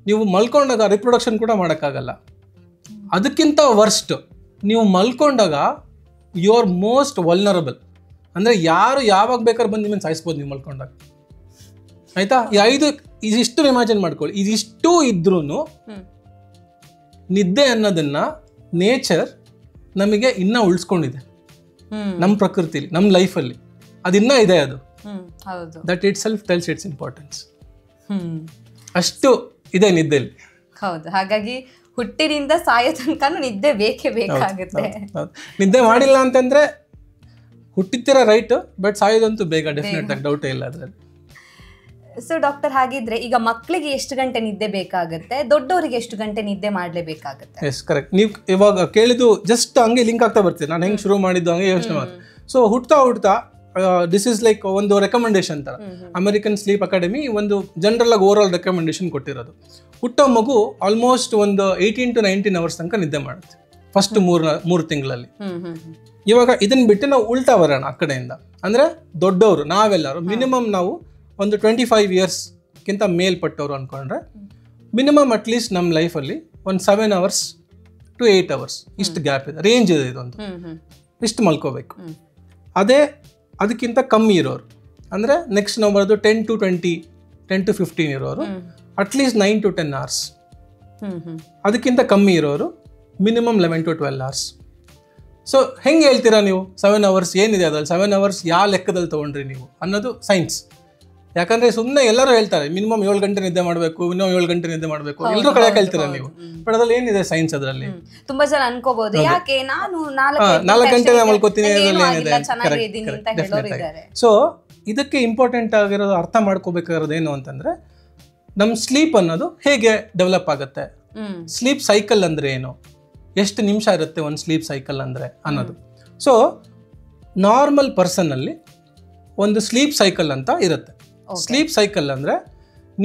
S1: ನೀವು ಮಲ್ಕೊಂಡಾಗ ರಿಪ್ರೊಡಕ್ಷನ್ ಕೂಡ ಮಾಡೋಕ್ಕಾಗಲ್ಲ. ಅದಕ್ಕಿಂತ ವರ್ಸ್ಟ್, ನೀವು ಮಲ್ಕೊಂಡಾಗ ಯು ಆರ್ ಮೋಸ್ಟ್ ವಲ್ನರಬಲ್. ಅಂದರೆ ಯಾರು ಯಾವಾಗ ಬೇಕಾದ್ರೆ ಬಂದು ನಿಮ್ಮನ್ನು ಸಾಯಿಸ್ಬೋದು ನೀವು ಮಲ್ಕೊಂಡಾಗ. ಆಯ್ತಾ? ಇದಿಷ್ಟು ಇಮ್ಯಾಜಿನ್ ಮಾಡ್ಕೊಳ್ಳಿ. ಇದಿಷ್ಟು ಇದ್ರೂ ನಿದ್ದೆ ಅನ್ನೋದನ್ನ ನೇಚರ್ ನಮಗೆ ಇನ್ನೂ ಉಳಿಸ್ಕೊಂಡಿದೆ. ನಮ್ಮ ಪ್ರಕೃತಿಲಿ, ನಮ್ಮ ಲೈಫಲ್ಲಿ ಅದಿನ್ನ ಇದೆ. ಅದು that it self tells it's importance. ಅಷ್ಟು ಇದೆ ನಿದ್ದೆಯಲ್ಲಿ.
S2: ಹೌದು. ಹಾಗಾಗಿ ಹುಟ್ಟಿನಿಂದ ಸಾಯೋ ತನಕ ನಿದ್ದೆ ಬೇಕೇ ಬೇಕಾಗುತ್ತೆ.
S1: ನಿದ್ದೆ ಮಾಡಿಲ್ಲ ಅಂತಂದ್ರೆ ಹುಟ್ಟಿರ್ತೀರ ರೈಟ್, ಬಟ್ ಸಾಯೋದಂತೂ ಬೇಗ, ಡೆಫಿನೆಟ್ ಆಗಿ, ಡೌಟೇ ಇಲ್ಲ ಅದರಲ್ಲಿ.
S2: ಸೊ ಡಾಕ್ಟರ್, ಹಾಗಿದ್ರೆ ಈಗ ಮಕ್ಕಳಿಗೆ ಎಷ್ಟು ಗಂಟೆ ನಿದ್ದೆ ಬೇಕಾಗುತ್ತೆ, ದೊಡ್ಡವರಿಗೆ ಎಷ್ಟು ಗಂಟೆ ನಿದ್ದೆ ಮಾಡಲೇಬೇಕಾಗುತ್ತೆ?
S1: S, correct. ನೀವು ಇವಾಗ ಕೇಳಿದ್ದು ಜಸ್ಟ್ ಹಂಗೆ ಲಿಂಕ್ ಆಗ್ತಾ ಬರ್ತೀವಿ. ನಾನು ಹೆಂಗೆ ಶುರು ಮಾಡಿದ್ದು ಹಂಗೆ ಯೋಚನೆ ಮಾಡಿ. ಸೊ ಹುಡ್ತಾ ದಿಸ್ ಇಸ್ ಲೈಕ್ ಒಂದು ರೆಕಮೆಂಡೇಶನ್ ತರ. ಅಮೆರಿಕನ್ ಸ್ಲೀಪ್ ಅಕಾಡೆಮಿ ಒಂದು ಜನರಲ್ ಆಗಿ ಓವರ್ ಆಲ್ ರೆಕಮೆಂಡೇಶನ್ ಕೊಟ್ಟಿರೋದು. ಹುಟ್ಟೋ ಮಗು ಆಲ್ಮೋಸ್ಟ್ ಒಂದು 18 to 19 hours ತನಕ ನಿದ್ದೆ ಮಾಡುತ್ತೆ ಫಸ್ಟ್ 3 ತಿಂಗಳಲ್ಲಿ. ಇವಾಗ ಇದನ್ನ ಬಿಟ್ಟು ನಾವು ಉಲ್ಟಾ ಬರೋಣ ಆ ಕಡೆಯಿಂದ. ಅಂದ್ರೆ ದೊಡ್ಡವರು ನಾವೆಲ್ಲರೂ ಮಿನಿಮಮ್ ನಾವು ಒಂದು 25 yearsಗಿಂತ ಮೇಲ್ಪಟ್ಟವರು ಅನ್ಕೊಂಡ್ರೆ ಮಿನಿಮಮ್ ಅಟ್ಲೀಸ್ಟ್ ನಮ್ಮ ಲೈಫಲ್ಲಿ ಒಂದು 7 hours to 8 hours ಇಷ್ಟು ಗ್ಯಾಪ್ ಇದೆ, ರೇಂಜ್ ಇದೆ. ಇದೊಂದು ಇಷ್ಟು ಮಲ್ಕೋಬೇಕು. ಅದಕ್ಕಿಂತ ಕಮ್ಮಿ ಇರೋರು ಅಂದರೆ ನೆಕ್ಸ್ಟ್ ನಾವು ಬರೋದು 10 to 20, 10 to 15 ಇರೋರು ಅಟ್ಲೀಸ್ಟ್ 9 to 10 hours. ಅದಕ್ಕಿಂತ ಕಮ್ಮಿ ಇರೋರು ಮಿನಿಮಮ್ 11 to 12 hours. ಸೊ ಹೆಂಗೆ ಹೇಳ್ತೀರಾ ನೀವು 7 hours ಏನಿದೆ ಅದ್ರಲ್ಲಿ 7 hours ಯಾವ ಲೆಕ್ಕದಲ್ಲಿ ತೊಗೊಂಡ್ರಿ ನೀವು ಅನ್ನೋದು ಸೈನ್ಸ್. ಯಾಕಂದ್ರೆ ಸುಮ್ಮನೆ ಎಲ್ಲರೂ ಹೇಳ್ತಾರೆ ಮಿನಿಮಮ್ 7 ಗಂಟೆ ನಿದ್ದೆ ಮಾಡಬೇಕು, ಇನ್ನೂ 7 ಗಂಟೆ ನಿದ್ದೆ ಮಾಡಬೇಕು, ಎಲ್ಲರೂ ಕಡೆ ಹೇಳ್ತೀರಾ ನೀವು. ಬಟ್ ಅದ್ರಲ್ಲಿ ಏನಿದೆ ಸೈನ್ಸ್ ಅದರಲ್ಲಿ?
S2: ತುಂಬಾ ಜನ ಅನ್ಕೋಬಹುದು ಯಾಕೆ ನಾನು
S1: 4 ಗಂಟೆ ಮಲ್ಕೋತೀನಿ, ಸೊ ಇದಕ್ಕೆ ಇಂಪಾರ್ಟೆಂಟ್ ಆಗಿರೋದು ಅರ್ಥ ಮಾಡ್ಕೋಬೇಕಾಗಿರೋದು ಏನು ಅಂತಂದ್ರೆ ನಮ್ಮ ಸ್ಲೀಪ್ ಅನ್ನೋದು ಹೇಗೆ ಡೆವಲಪ್ ಆಗುತ್ತೆ, ಸ್ಲೀಪ್ ಸೈಕಲ್ ಅಂದ್ರೆ ಏನು, ಎಷ್ಟು ನಿಮಿಷ ಇರುತ್ತೆ ಒಂದು ಸ್ಲೀಪ್ ಸೈಕಲ್ ಅಂದ್ರೆ ಅನ್ನೋದು. ಸೊ ನಾರ್ಮಲ್ ಪರ್ಸನ್ ಅಲ್ಲಿ ಒಂದು ಸ್ಲೀಪ್ ಸೈಕಲ್ ಅಂತ ಇರುತ್ತೆ. ಸ್ಲೀಪ್ ಸೈಕಲ್ ಅಂದ್ರೆ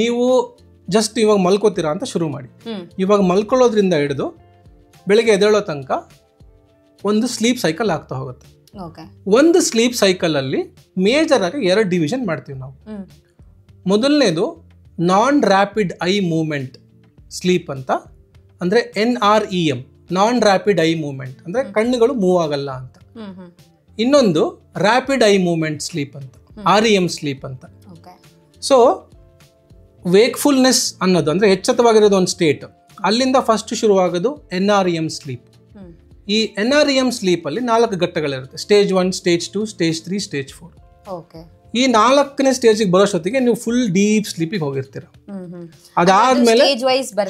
S1: ನೀವು ಜಸ್ಟ್ ಇವಾಗ ಮಲ್ಕೋತೀರಾ ಅಂತ ಶುರು ಮಾಡಿ. ಇವಾಗ ಮಲ್ಕೊಳ್ಳೋದ್ರಿಂದ ಹಿಡಿದು ಬೆಳಿಗ್ಗೆ ಎದ್ದೇಳೋ ತನಕ ಒಂದು ಸ್ಲೀಪ್ ಸೈಕಲ್ ಆಗ್ತಾ ಹೋಗುತ್ತೆ. ಒಂದು ಸ್ಲೀಪ್ ಸೈಕಲ್ ಅಲ್ಲಿ ಮೇಜರ್ ಆಗಿ 2 ಡಿವಿಷನ್ ಮಾಡ್ತೀವಿ ನಾವು. ಮೊದಲನೇದು non rapid eye movement sleep ಅಂತ, ಅಂದ್ರೆ NREM, non rapid eye movement ಅಂದ್ರೆ ಕಣ್ಣುಗಳು ಮೂವ್ ಆಗಲ್ಲ ಅಂತ. ಇನ್ನೊಂದು ರ್ಯಾಪಿಡ್ ಐ ಮೂವ್ಮೆಂಟ್ ಸ್ಲೀಪ್ ಅಂತ, REM ಸ್ಲೀಪ್ ಅಂತ. ಸೊ ವೇಕ್ಫುಲ್ನೆಸ್ ಅನ್ನೋದು ಅಂದ್ರೆ ಎಚ್ಚರವಾಗಿರೋದು ಒಂದು ಸ್ಟೇಟ್, ಅಲ್ಲಿಂದ ಫಸ್ಟ್ ಶುರುವಾಗೋದು NREM ಸ್ಲೀಪ್. ಈ NREM ಸ್ಲೀಪ್ ಅಲ್ಲಿ 4 ಘಟ್ಟಗಳಿರುತ್ತೆ. Stage 1, stage 2, stage 3, stage 4. ಈ 4ನೇ ಸ್ಟೇಜಿಗೆ ಬರೋಷ್ಟೊತ್ತಿಗೆ ನೀವು ಫುಲ್ ಡೀಪ್ ಸ್ಲೀಪಿಗೆ ಹೋಗಿರ್ತೀರ. ಅದಾದ್ಮೇಲೆ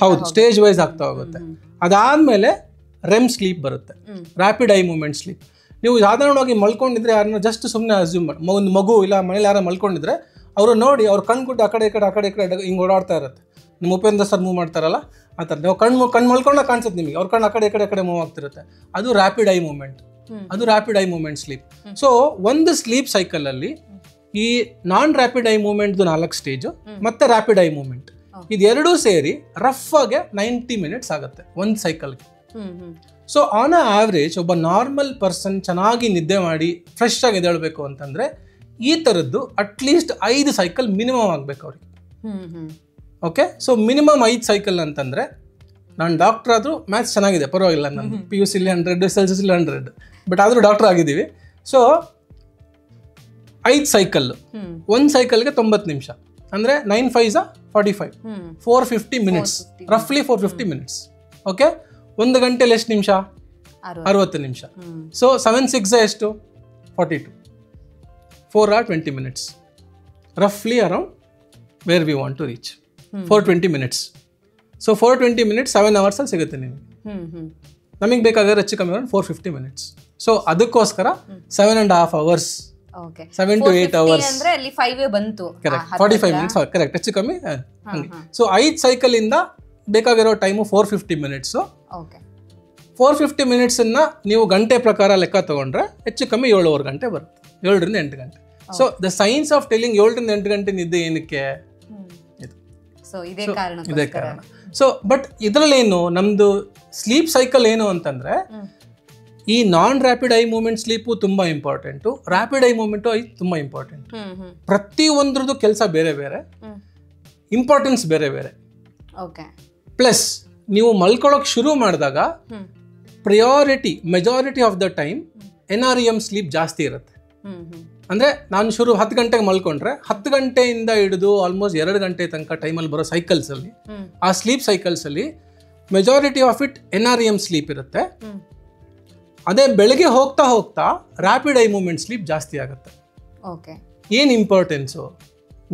S1: ಹೌದು ಸ್ಟೇಜ್ ವೈಸ್ ಆಗ್ತಾ ಹೋಗುತ್ತೆ. ಅದಾದ್ಮೇಲೆ REM ಸ್ಲೀಪ್ ಬರುತ್ತೆ, ರ್ಯಾಪಿಡ್ ಐ ಮೂವ್ಮೆಂಟ್ ಸ್ಲೀಪ್. ನೀವು ಸಾಧಾರಣವಾಗಿ ಮಲ್ಕೊಂಡಿದ್ರೆ ಯಾರನ್ನ ಜಸ್ಟ್ ಸುಮ್ಮನೆ ಅಸ್ಯೂಮ್ ಮಾಡಿ, ಒಂದು ಮಗು ಇಲ್ಲ ಮನೇಲಿ ಯಾರು ಮಲ್ಕೊಂಡಿದ್ರೆ ಅವರು ನೋಡಿ ಅವ್ರ ಕಣ್ಗುಡ್ಡು ಆ ಕಡೆ ಹಿಂಗೆ ಓಡಾಡ್ತಾ ಇರುತ್ತೆ. ನಿಮ್ಮ ಉಪೇಂದ್ರ ಸರ್ ಮೂವ್ ಮಾಡ್ತಾರಲ್ಲ ಆ ಥರ ನೀವು ಕಣ್ಣು ಮಲ್ಕೊಂಡಾಗ ಕಾಣಿಸುತ್ತೆ ನಿಮಗೆ, ಅವ್ರ ಕಣ್ಣು ಆ ಕಡೆ ಮೂವ್ ಆಗ್ತಿರುತ್ತೆ. ಅದು ರ್ಯಾಪಿಡ್ ಐ ಮೂವ್ಮೆಂಟ್, ಅದು rapid eye movement sleep. So ಒಂದು ಸ್ಲೀಪ್ ಸೈಕಲ್ ಅಲ್ಲಿ ಈ ನಾನ್ ರ್ಯಾಪಿಡ್ ಐ ಮೂವ್ಮೆಂಟ್ 4 ಸ್ಟೇಜ್ ಮತ್ತೆ ರ್ಯಾಪಿಡ್ ಐ ಮೂವ್ಮೆಂಟ್ ಇದೆರಡೂ ಸೇರಿ ರಫ್ ಆಗಿ 90 minutes ಆಗುತ್ತೆ ಒಂದು ಸೈಕಲ್ಗೆ. ಸೊ ಆನ್ ಆವ್ರೇಜ್ ಒಬ್ಬ ನಾರ್ಮಲ್ ಪರ್ಸನ್ ಚೆನ್ನಾಗಿ ನಿದ್ದೆ ಮಾಡಿ ಫ್ರೆಶ್ ಆಗಿ ಎದ್ದೇಳಬೇಕು ಅಂತಂದ್ರೆ ಈ ಥರದ್ದು ಅಟ್ಲೀಸ್ಟ್ 5 ಸೈಕಲ್ ಮಿನಿಮಮ್ ಆಗಬೇಕು ಅವ್ರಿಗೆ. ಓಕೆ, ಸೊ ಮಿನಿಮಮ್ 5 ಸೈಕಲ್ ಅಂತಂದ್ರೆ, ನಾನು ಡಾಕ್ಟರ್ ಆದರೂ ಮ್ಯಾಥ್ಸ್ ಚೆನ್ನಾಗಿದೆ ಪರವಾಗಿಲ್ಲ, ನಾನು PUC 100, SLC 100, ಬಟ್ ಆದರೂ ಡಾಕ್ಟರ್ ಆಗಿದ್ದೀವಿ. ಸೊ 5 ಸೈಕಲ್, ಒಂದು ಸೈಕಲ್ಗೆ 90 ನಿಮಿಷ ಅಂದರೆ 9 5 45, 450 minutes, ರಫ್ಲಿ 450 minutes. ಓಕೆ, 1 ಗಂಟೆಲಿ ಎಷ್ಟು ನಿಮಿಷ? 60 ನಿಮಿಷ. ಸೊ 7 6 ಎಷ್ಟು? 42, 4 hours 20 minutes, roughly around where we want to reach. 420 minutes. So 420 minutes 7 hours ಅಲ್ಲಿ ಸಿಗುತ್ತೆ ನಿಮಗೆ. ನಮಗೆ ಬೇಕಾದ್ರೆ ಹೆಚ್ಚು ಕಮ್ಮಿ 450 minutes. ಸೊ ಅದಕ್ಕೋಸ್ಕರ 7.5 hours, 7 to 8 hours
S2: ಅಂದ್ರೆ ಅಲ್ಲಿ 5 ಬಂತು.
S1: ಕರೆಕ್ಟ್, 45 minutes ಕರೆಕ್ಟ್, ಹೆಚ್ಚು ಕಮ್ಮಿ ಹಂಗೆ. ಸೊ 5 ಸೈಕಲ್ ಇಂದ ಬೇಕಾಗಿರೋ ಟೈಮು 450 ಮಿನಿಟ್ಸು.
S2: ಓಕೆ
S1: 450 ಮಿನಿಟ್ಸನ್ನು ನೀವು ಗಂಟೆ ಪ್ರಕಾರ ಲೆಕ್ಕ ತೊಗೊಂಡ್ರೆ ಹೆಚ್ಚು ಕಮ್ಮಿ 7 ಗಂಟೆ ಬರುತ್ತೆ, 7ರಿಂದ 8 ಗಂಟೆ. So the science of telling 7ರಿಂದ 8 ಗಂಟೆ ನಿದ್ದೆ ಏನಕ್ಕೆ? ಇದೇ ಕಾರಣ. ಸೊ ಬಟ್ ಇದರಲ್ಲೇನು ನಮ್ಮದು ಸ್ಲೀಪ್ ಸೈಕಲ್ ಏನು ಅಂತಂದರೆ, ಈ ನಾನ್ ರ್ಯಾಪಿಡ್ ಐ ಮೂವ್ಮೆಂಟ್ ಸ್ಲೀಪು ತುಂಬ ಇಂಪಾರ್ಟೆಂಟು, ರ್ಯಾಪಿಡ್ ಐ ಮೂವ್ಮೆಂಟು ತುಂಬ ಇಂಪಾರ್ಟೆಂಟ್. ಪ್ರತಿಯೊಂದ್ರದ್ದು ಕೆಲಸ ಬೇರೆ ಬೇರೆ, ಇಂಪಾರ್ಟೆನ್ಸ್ ಬೇರೆ ಬೇರೆ. ಪ್ಲಸ್ ನೀವು ಮಲ್ಕೊಳ್ಳೋಕೆ ಶುರು ಮಾಡಿದಾಗ majority of the time NREM sleep ಜಾಸ್ತಿ ಇರುತ್ತೆ. ಅಂದರೆ ನಾನು 10 ಗಂಟೆಗೆ ಮಲ್ಕೊಂಡ್ರೆ 10 ಗಂಟೆಯಿಂದ ಹಿಡಿದು ಆಲ್ಮೋಸ್ಟ್ 2 ಗಂಟೆ ತನಕ ಟೈಮಲ್ಲಿ ಬರೋ ಸೈಕಲ್ಸಲ್ಲಿ, ಆ ಸ್ಲೀಪ್ ಸೈಕಲ್ಸಲ್ಲಿ majority of it NREM sleep ಇರುತ್ತೆ. ಅದೇ ಬೆಳಗ್ಗೆ ಹೋಗ್ತಾ ಹೋಗ್ತಾ ರ್ಯಾಪಿಡ್ ಐ ಮೂವ್ಮೆಂಟ್ ಸ್ಲೀಪ್ ಜಾಸ್ತಿ ಆಗುತ್ತೆ. ಏನು ಇಂಪಾರ್ಟೆನ್ಸು?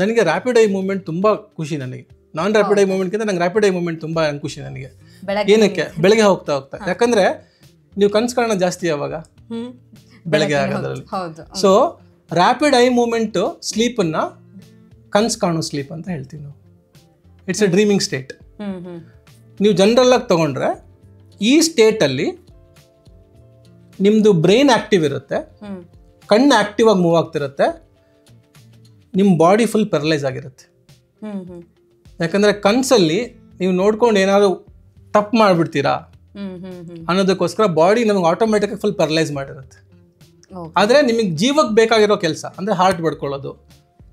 S1: ನನಗೆ ರ್ಯಾಪಿಡ್ ಐ ಮೂವ್ಮೆಂಟ್ ತುಂಬ ಖುಷಿ. ನನಗೆ ನಾನ್ ರ್ಯಾಪಿಡ್ ಐ ಮೂವ್ಮೆಂಟ್ಗಿಂತ ನಂಗೆ ರ್ಯಾಪಿಡ್ ಐ ಮೂವ್ಮೆಂಟ್ ತುಂಬ ಖುಷಿ ನನಗೆ. ಏನಕ್ಕೆ? ಬೆಳಗ್ಗೆ ಹೋಗ್ತಾ ಹೋಗ್ತಾ. ಯಾಕಂದರೆ ನೀವು ಕನ್ಸು ಕಾಣೋ ಜಾಸ್ತಿ ಯಾವಾಗ? ಬೆಳಗ್ಗೆ ಆಗೋದ್ರಲ್ಲಿ. ಸೊ ರ್ಯಾಪಿಡ್ ಐ ಮೂವ್ಮೆಂಟು ಸ್ಲೀಪನ್ನು ಕನ್ಸು ಕಾಣೋ ಸ್ಲೀಪ್ ಅಂತ ಹೇಳ್ತೀವಿ ನಾವು. It's A dreaming state. ನೀವು ಜನರಲ್ಲಾಗಿ ತೊಗೊಂಡ್ರೆ ಈ ಸ್ಟೇಟಲ್ಲಿ ನಿಮ್ಮದು ಬ್ರೈನ್ ಆ್ಯಕ್ಟಿವ್ ಇರುತ್ತೆ, ಕಣ್ಣು ಆ್ಯಕ್ಟಿವ್ ಆಗಿ ಮೂವ್ ಆಗ್ತಿರುತ್ತೆ, ನಿಮ್ಮ ಬಾಡಿ ಫುಲ್ ಪ್ಯಾರಲೈಸ್ ಆಗಿರುತ್ತೆ. ಯಾಕಂದರೆ ಕನಸಲ್ಲಿ ನೀವು ನೋಡ್ಕೊಂಡು ಏನಾದರೂ ತಪ್ಪು ಮಾಡಿಬಿಡ್ತೀರಾ ಅನ್ನೋದಕ್ಕೋಸ್ಕರ ಬಾಡಿ ನಮಗೆ ಆಟೋಮೆಟಿಕ್ ಫುಲ್ ಪ್ಯಾರಲೈಸ್ ಮಾಡಿರುತ್ತೆ. ಆದರೆ ನಿಮಗೆ ಜೀವಕ್ಕೆ ಬೇಕಾಗಿರೋ ಕೆಲಸ ಅಂದರೆ ಹಾರ್ಟ್ ಬಡ್ಕೊಳ್ಳೋದು,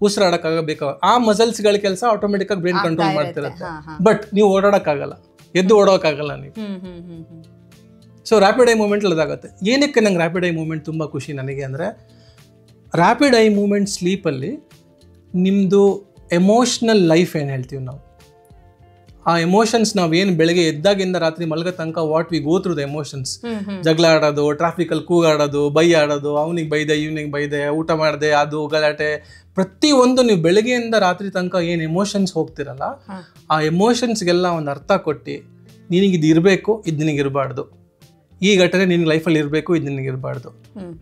S1: ಉಸಿರಾಡೋಕ್ಕಾಗ ಆ ಮಸಲ್ಸ್ಗಳ ಕೆಲಸ ಆಟೋಮೆಟಿಕ್ಕಾಗಿ ಬ್ರೈನ್ ಕಂಟ್ರೋಲ್ ಮಾಡ್ತಿರುತ್ತೆ. ಬಟ್ ನೀವು ಓಡಾಡೋಕ್ಕಾಗಲ್ಲ, ಎದ್ದು ಓಡೋಕ್ಕಾಗಲ್ಲ ನೀವು. ಸೊ ರ್ಯಾಪಿಡ್ ಐ ಮೂವ್ಮೆಂಟ್ ಅದಾಗುತ್ತೆ. ಏನಕ್ಕೆ ನಂಗೆ ರ್ಯಾಪಿಡ್ ಐ ಮೂವ್ಮೆಂಟ್ ತುಂಬ ಖುಷಿ ನನಗೆ ಅಂದರೆ, ರ್ಯಾಪಿಡ್ ಐ ಮೂವ್ಮೆಂಟ್ ಸ್ಲೀಪಲ್ಲಿ ನಿಮ್ಮದು ಎಮೋಷ್ನಲ್ ಲೈಫ್ ಏನು ಹೇಳ್ತೀವಿ ನಾವು, ಆ ಎಮೋಷನ್ಸ್ ನಾವೇನು ಬೆಳಗ್ಗೆ ಎದ್ದಾಗಿಂದ ರಾತ್ರಿ ಮಲಗೋ ತನಕ what we go through the emotions, ಜಗಳ ಆಡೋದು, ಟ್ರಾಫಿಕಲ್ಲಿ ಕೂಗಾಡೋದು, ಆಡೋದು, ಅವನಿಗೆ ಬೈದೆ ಇವನಿಗೆ ಬೈದೆ, ಊಟ ಮಾಡಿದೆ, ಅದು ಗಲಾಟೆ, ಪ್ರತಿಯೊಂದು ನೀವು ಬೆಳಗ್ಗೆಯಿಂದ ರಾತ್ರಿ ತನಕ ಏನು ಎಮೋಷನ್ಸ್ ಹೋಗ್ತಿರಲ್ಲ, ಆ ಎಮೋಷನ್ಸ್ಗೆಲ್ಲ ಒಂದು ಅರ್ಥ ಕೊಟ್ಟು ನಿನಗಿದು ಇರಬೇಕು, ಇದು ನಿನಗಿರಬಾರ್ದು, ಈ ಘಟನೆ ನಿನ್ನ ಲೈಫಲ್ಲಿ ಇರಬೇಕು, ಇದು ನಿನಗಿರಬಾರ್ದು.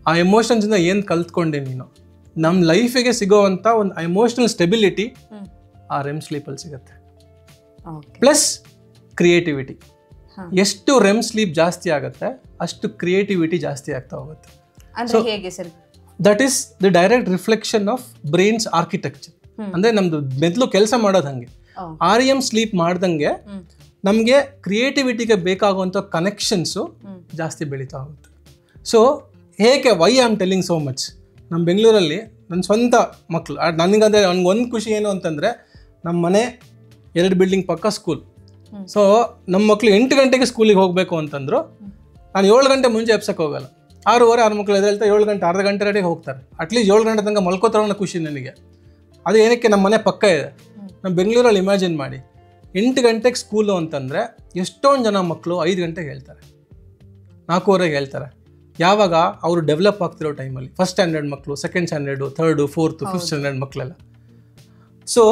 S1: ಆ ಎಮೋಷನ್ಸಿಂದ ಏನು ಕಲ್ತ್ಕೊಂಡೆ ನೀನು, ನಮ್ಮ ಲೈಫಿಗೆ ಸಿಗೋವಂಥ ಒಂದು ಎಮೋಷ್ನಲ್ ಸ್ಟೆಬಿಲಿಟಿ ಆ REM ಸ್ಲೀಪಲ್ಲಿ ಸಿಗುತ್ತೆ. Plus creativity. ಎಷ್ಟು REM ಸ್ಲೀಪ್ ಜಾಸ್ತಿ ಆಗುತ್ತೆ ಅಷ್ಟು ಕ್ರಿಯೇಟಿವಿಟಿ ಜಾಸ್ತಿ ಆಗ್ತಾ ಹೋಗುತ್ತೆ. That is the direct reflection of brains architecture. ಅಂದರೆ ನಮ್ಮದು ಮೆದುಳು ಕೆಲಸ ಮಾಡೋದು ಹಾಗೆ. REM ಸ್ಲೀಪ್ ಮಾಡ್ದಂಗೆ ನಮಗೆ ಕ್ರಿಯೇಟಿವಿಟಿಗೆ ಬೇಕಾಗುವಂಥ ಕನೆಕ್ಷನ್ಸು ಜಾಸ್ತಿ ಬೆಳೀತಾ ಹೋಗುತ್ತೆ. ಸೊ ಹೇಗೆ why I am telling so much, ನಮ್ಮ ಬೆಂಗಳೂರಲ್ಲಿ ನನ್ನ ಸ್ವಂತ ಮಕ್ಕಳು, ನನಗಂದರೆ ನನಗೊಂದು ಖುಷಿ ಏನು ಅಂತಂದರೆ, ನಮ್ಮ ಮನೆ 2 ಬಿಲ್ಡಿಂಗ್ ಪಕ್ಕ ಸ್ಕೂಲ್. ಸೊ ನಮ್ಮ ಮಕ್ಕಳು 8 ಗಂಟೆಗೆ ಸ್ಕೂಲಿಗೆ ಹೋಗಬೇಕು ಅಂತಂದ್ರು ನಾನು 7 ಗಂಟೆ ಮುಂಚೆ ಎಬ್ಸಕ್ಕೆ ಹೋಗಲ್ಲ. 6 ಮಕ್ಕಳು ಎದ್ದೇಳ್ತಾ 7 ಗಂಟೆ ಅರ್ಧ ಗಂಟೆ ರೆಡಿಗೆ ಹೋಗ್ತಾರೆ. ಅಟ್ಲೀಸ್ಟ್ 7 ಗಂಟೆ ತನಕ ಮಲ್ಕೋತಾರೋ ಅನ್ನೋ ಖುಷಿ ನನಗೆ. ಅದು ಏನಕ್ಕೆ, ನಮ್ಮ ಮನೆ ಪಕ್ಕ ಇದೆ. ನಮ್ಮ ಬೆಂಗಳೂರಲ್ಲಿ ಇಮ್ಯಾಜಿನ್ ಮಾಡಿ, 8 ಗಂಟೆಗೆ ಸ್ಕೂಲು ಅಂತಂದರೆ ಎಷ್ಟೊಂದು ಜನ ಮಕ್ಕಳು 5 ಗಂಟೆಗೆ ಹೇಳ್ತಾರೆ, 4:15 ಹೇಳ್ತಾರೆ. ಯಾವಾಗ ಅವರು ಡೆವಲಪ್ ಆಗ್ತಿರೋ ಟೈಮಲ್ಲಿ, ಫಸ್ಟ್ ಸ್ಟ್ಯಾಂಡರ್ಡ್ ಮಕ್ಕಳು, second standard, 3rd, 4th, 5th standard ಮಕ್ಕಳೆಲ್ಲ. ಸೊ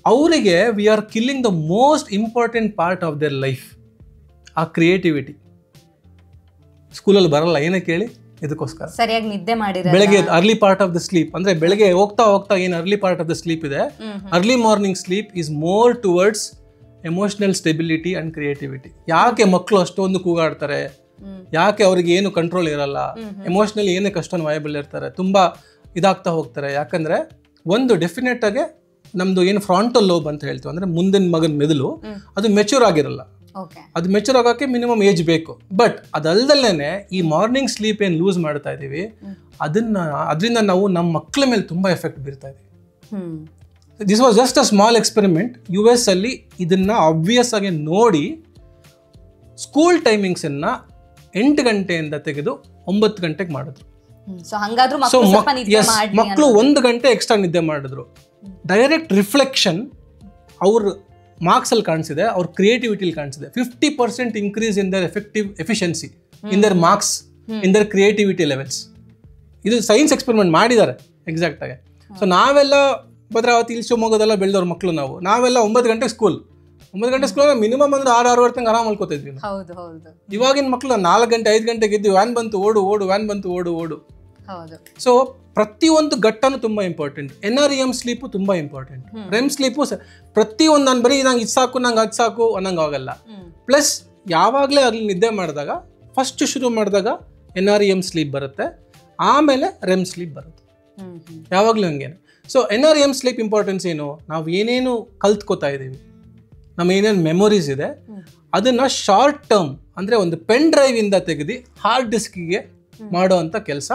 S1: ಅವರಿಗೆ we are killing the most important part of their life, ಆ ಕ್ರಿಯೇಟಿವಿಟಿ. ಸ್ಕೂಲಲ್ಲಿ ಬರಲ್ಲ, ಏನಕ್ಕೆ ಹೇಳಿ? ಇದಕ್ಕೋಸ್ಕರ
S2: ಸರಿಯಾಗಿ ನಿದ್ದೆ ಮಾಡಿರ
S1: ಬೆಳಗ್ಗೆ early part of the sleep. ಅಂದರೆ ಬೆಳಗ್ಗೆ ಹೋಗ್ತಾ ಹೋಗ್ತಾ ಏನು early part of the sleep ಇದೆ, early morning sleep is more towards emotional stability and creativity. ಯಾಕೆ ಮಕ್ಕಳು ಅಷ್ಟೊಂದು ಕೂಗಾಡ್ತಾರೆ, ಯಾಕೆ ಅವ್ರಿಗೆ ಏನು ಕಂಟ್ರೋಲ್ ಇರಲ್ಲ, ಎಮೋಷ್ನಲಿ ಏನಕ್ಕೆ ಅಷ್ಟೊಂದು ವಯಬಲ್ ಇರ್ತಾರೆ, ತುಂಬ ಇದಾಗ್ತಾ ಹೋಗ್ತಾರೆ? ಯಾಕಂದರೆ ಒಂದು ಡೆಫಿನೆಟ್ ಆಗಿ ನಮ್ಮದು ಏನು ಫ್ರಾಂಟಲ್ ಲೋಬ್ ಅಂತ ಹೇಳ್ತೀವಿ, ಅಂದರೆ ಮುಂದಿನ ಮಗನ ಮೆದುಳು, ಅದು ಮೆಚೂರ್ ಆಗಿರಲ್ಲ. ಅದು ಮೆಚೂರ್ ಆಗೋಕ್ಕೆ ಮಿನಿಮಮ್ ಏಜ್ ಬೇಕು. ಬಟ್ ಅದಲ್ದಲ್ಲೇ ಈ ಮಾರ್ನಿಂಗ್ ಸ್ಲೀಪ್ ಏನು ಲೂಸ್ ಮಾಡ್ತಾ ಇದ್ದೀವಿ, ಅದರಿಂದ ನಾವು ನಮ್ಮ ಮಕ್ಕಳ ಮೇಲೆ ತುಂಬ ಎಫೆಕ್ಟ್ ಬೀರ್ತಾ ಇದ್ದೀವಿ. This was just a small experiment. US ಅಲ್ಲಿ ಇದನ್ನು ಆಬ್ವಿಯಸ್ ಆಗಿ ನೋಡಿ ಸ್ಕೂಲ್ ಟೈಮಿಂಗ್ಸನ್ನು 8 ಗಂಟೆಯಿಂದ ತೆಗೆದು 9 ಗಂಟೆಗೆ ಮಾಡಿದ್ರು. ಸೊ ಮಕ್ಕಳು 1 ಗಂಟೆ ಎಕ್ಸ್ಟ್ರಾ ನಿದ್ದೆ ಮಾಡಿದ್ರು. ಡೈರೆಕ್ಟ್ ರಿಫ್ಲೆಕ್ಷನ್ ಅವ್ರ ಮಾರ್ಕ್ಸಲ್ಲಿ ಕಾಣಿಸಿದೆ, ಅವ್ರ ಕ್ರಿಯೇಟಿವಿಟಿಲಿ ಕಾಣಿಸಿದೆ. 50% increase in their efficiency, in their marks, in their creativity levels. ಇದು ಸೈನ್ಸ್ ಎಕ್ಸ್ಪೆರಿಮೆಂಟ್ ಮಾಡಿದ್ದಾರೆ ಎಕ್ಸಾಕ್ಟಾಗಿ. ಸೊ ನಾವೆಲ್ಲ ಭದ್ರಾವತಿ, ಇಲ್ಲಿ ಶಿವಮೊಗ್ಗದೆಲ್ಲ ಬೆಳೆದವ್ರ ಮಕ್ಕಳು ನಾವೆಲ್ಲ 9 ಗಂಟೆ ಸ್ಕೂಲ್. 9 ಗಂಟೆ ಸ್ಕೂಲ್ ಮಿನಿಮಮ್ ಅಂದ್ರೆ 6-6:30 ತನಕ ಆರಾಮ್ ಮಲ್ಕೋತಿದ್ವಿ. ಇವಾಗಿನ ಮಕ್ಕಳು 4 ಗಂಟೆ 5 ಗಂಟೆಗೆ ಇದ್ವಿ, ವ್ಯಾನ್ ಬಂತು ಓಡು ಓಡು, ವ್ಯಾನ್ ಬಂತು ಓಡು ಓಡು. ಸೊ ಪ್ರತಿಯೊಂದು ಘಟ್ಟನೂ ತುಂಬ ಇಂಪಾರ್ಟೆಂಟ್. NREM ಸ್ಲೀಪು ತುಂಬ ಇಂಪಾರ್ಟೆಂಟ್. REM ಸ್ಲೀಪು ಪ್ರತಿಯೊಂದು ನಾನು ಬರೀ ನಂಗೆ ಇದು ಸಾಕು ನಂಗೆ ಅದು ಸಾಕು ಅನ್ನಂಗೆ ಆಗಲ್ಲ. ಪ್ಲಸ್ ಯಾವಾಗಲೇ ಆಗಲಿ ನಿದ್ದೆ ಮಾಡಿದಾಗ ಫಸ್ಟ್ ಶುರು ಮಾಡಿದಾಗ NREM ಸ್ಲೀಪ್ ಬರುತ್ತೆ, ಆಮೇಲೆ REM ಸ್ಲೀಪ್ ಬರುತ್ತೆ, ಯಾವಾಗಲೂ ಹಂಗೇನೆ. ಸೊ NREM ಸ್ಲೀಪ್ ಇಂಪಾರ್ಟೆನ್ಸ್ ಏನು, ನಾವು ಏನೇನು ಕಲ್ತ್ಕೋತಾ ಇದ್ದೀವಿ, ನಮ್ಮ ಏನೇನು ಮೆಮೊರೀಸ್ ಇದೆ ಅದನ್ನು ಶಾರ್ಟ್ ಟರ್ಮ್ ಅಂದರೆ ಒಂದು ಪೆನ್ ಡ್ರೈವಿಂದ ತೆಗೆದು ಹಾರ್ಡ್ ಡಿಸ್ಕಿಗೆ ಮಾಡೋ ಅಂಥ ಕೆಲಸ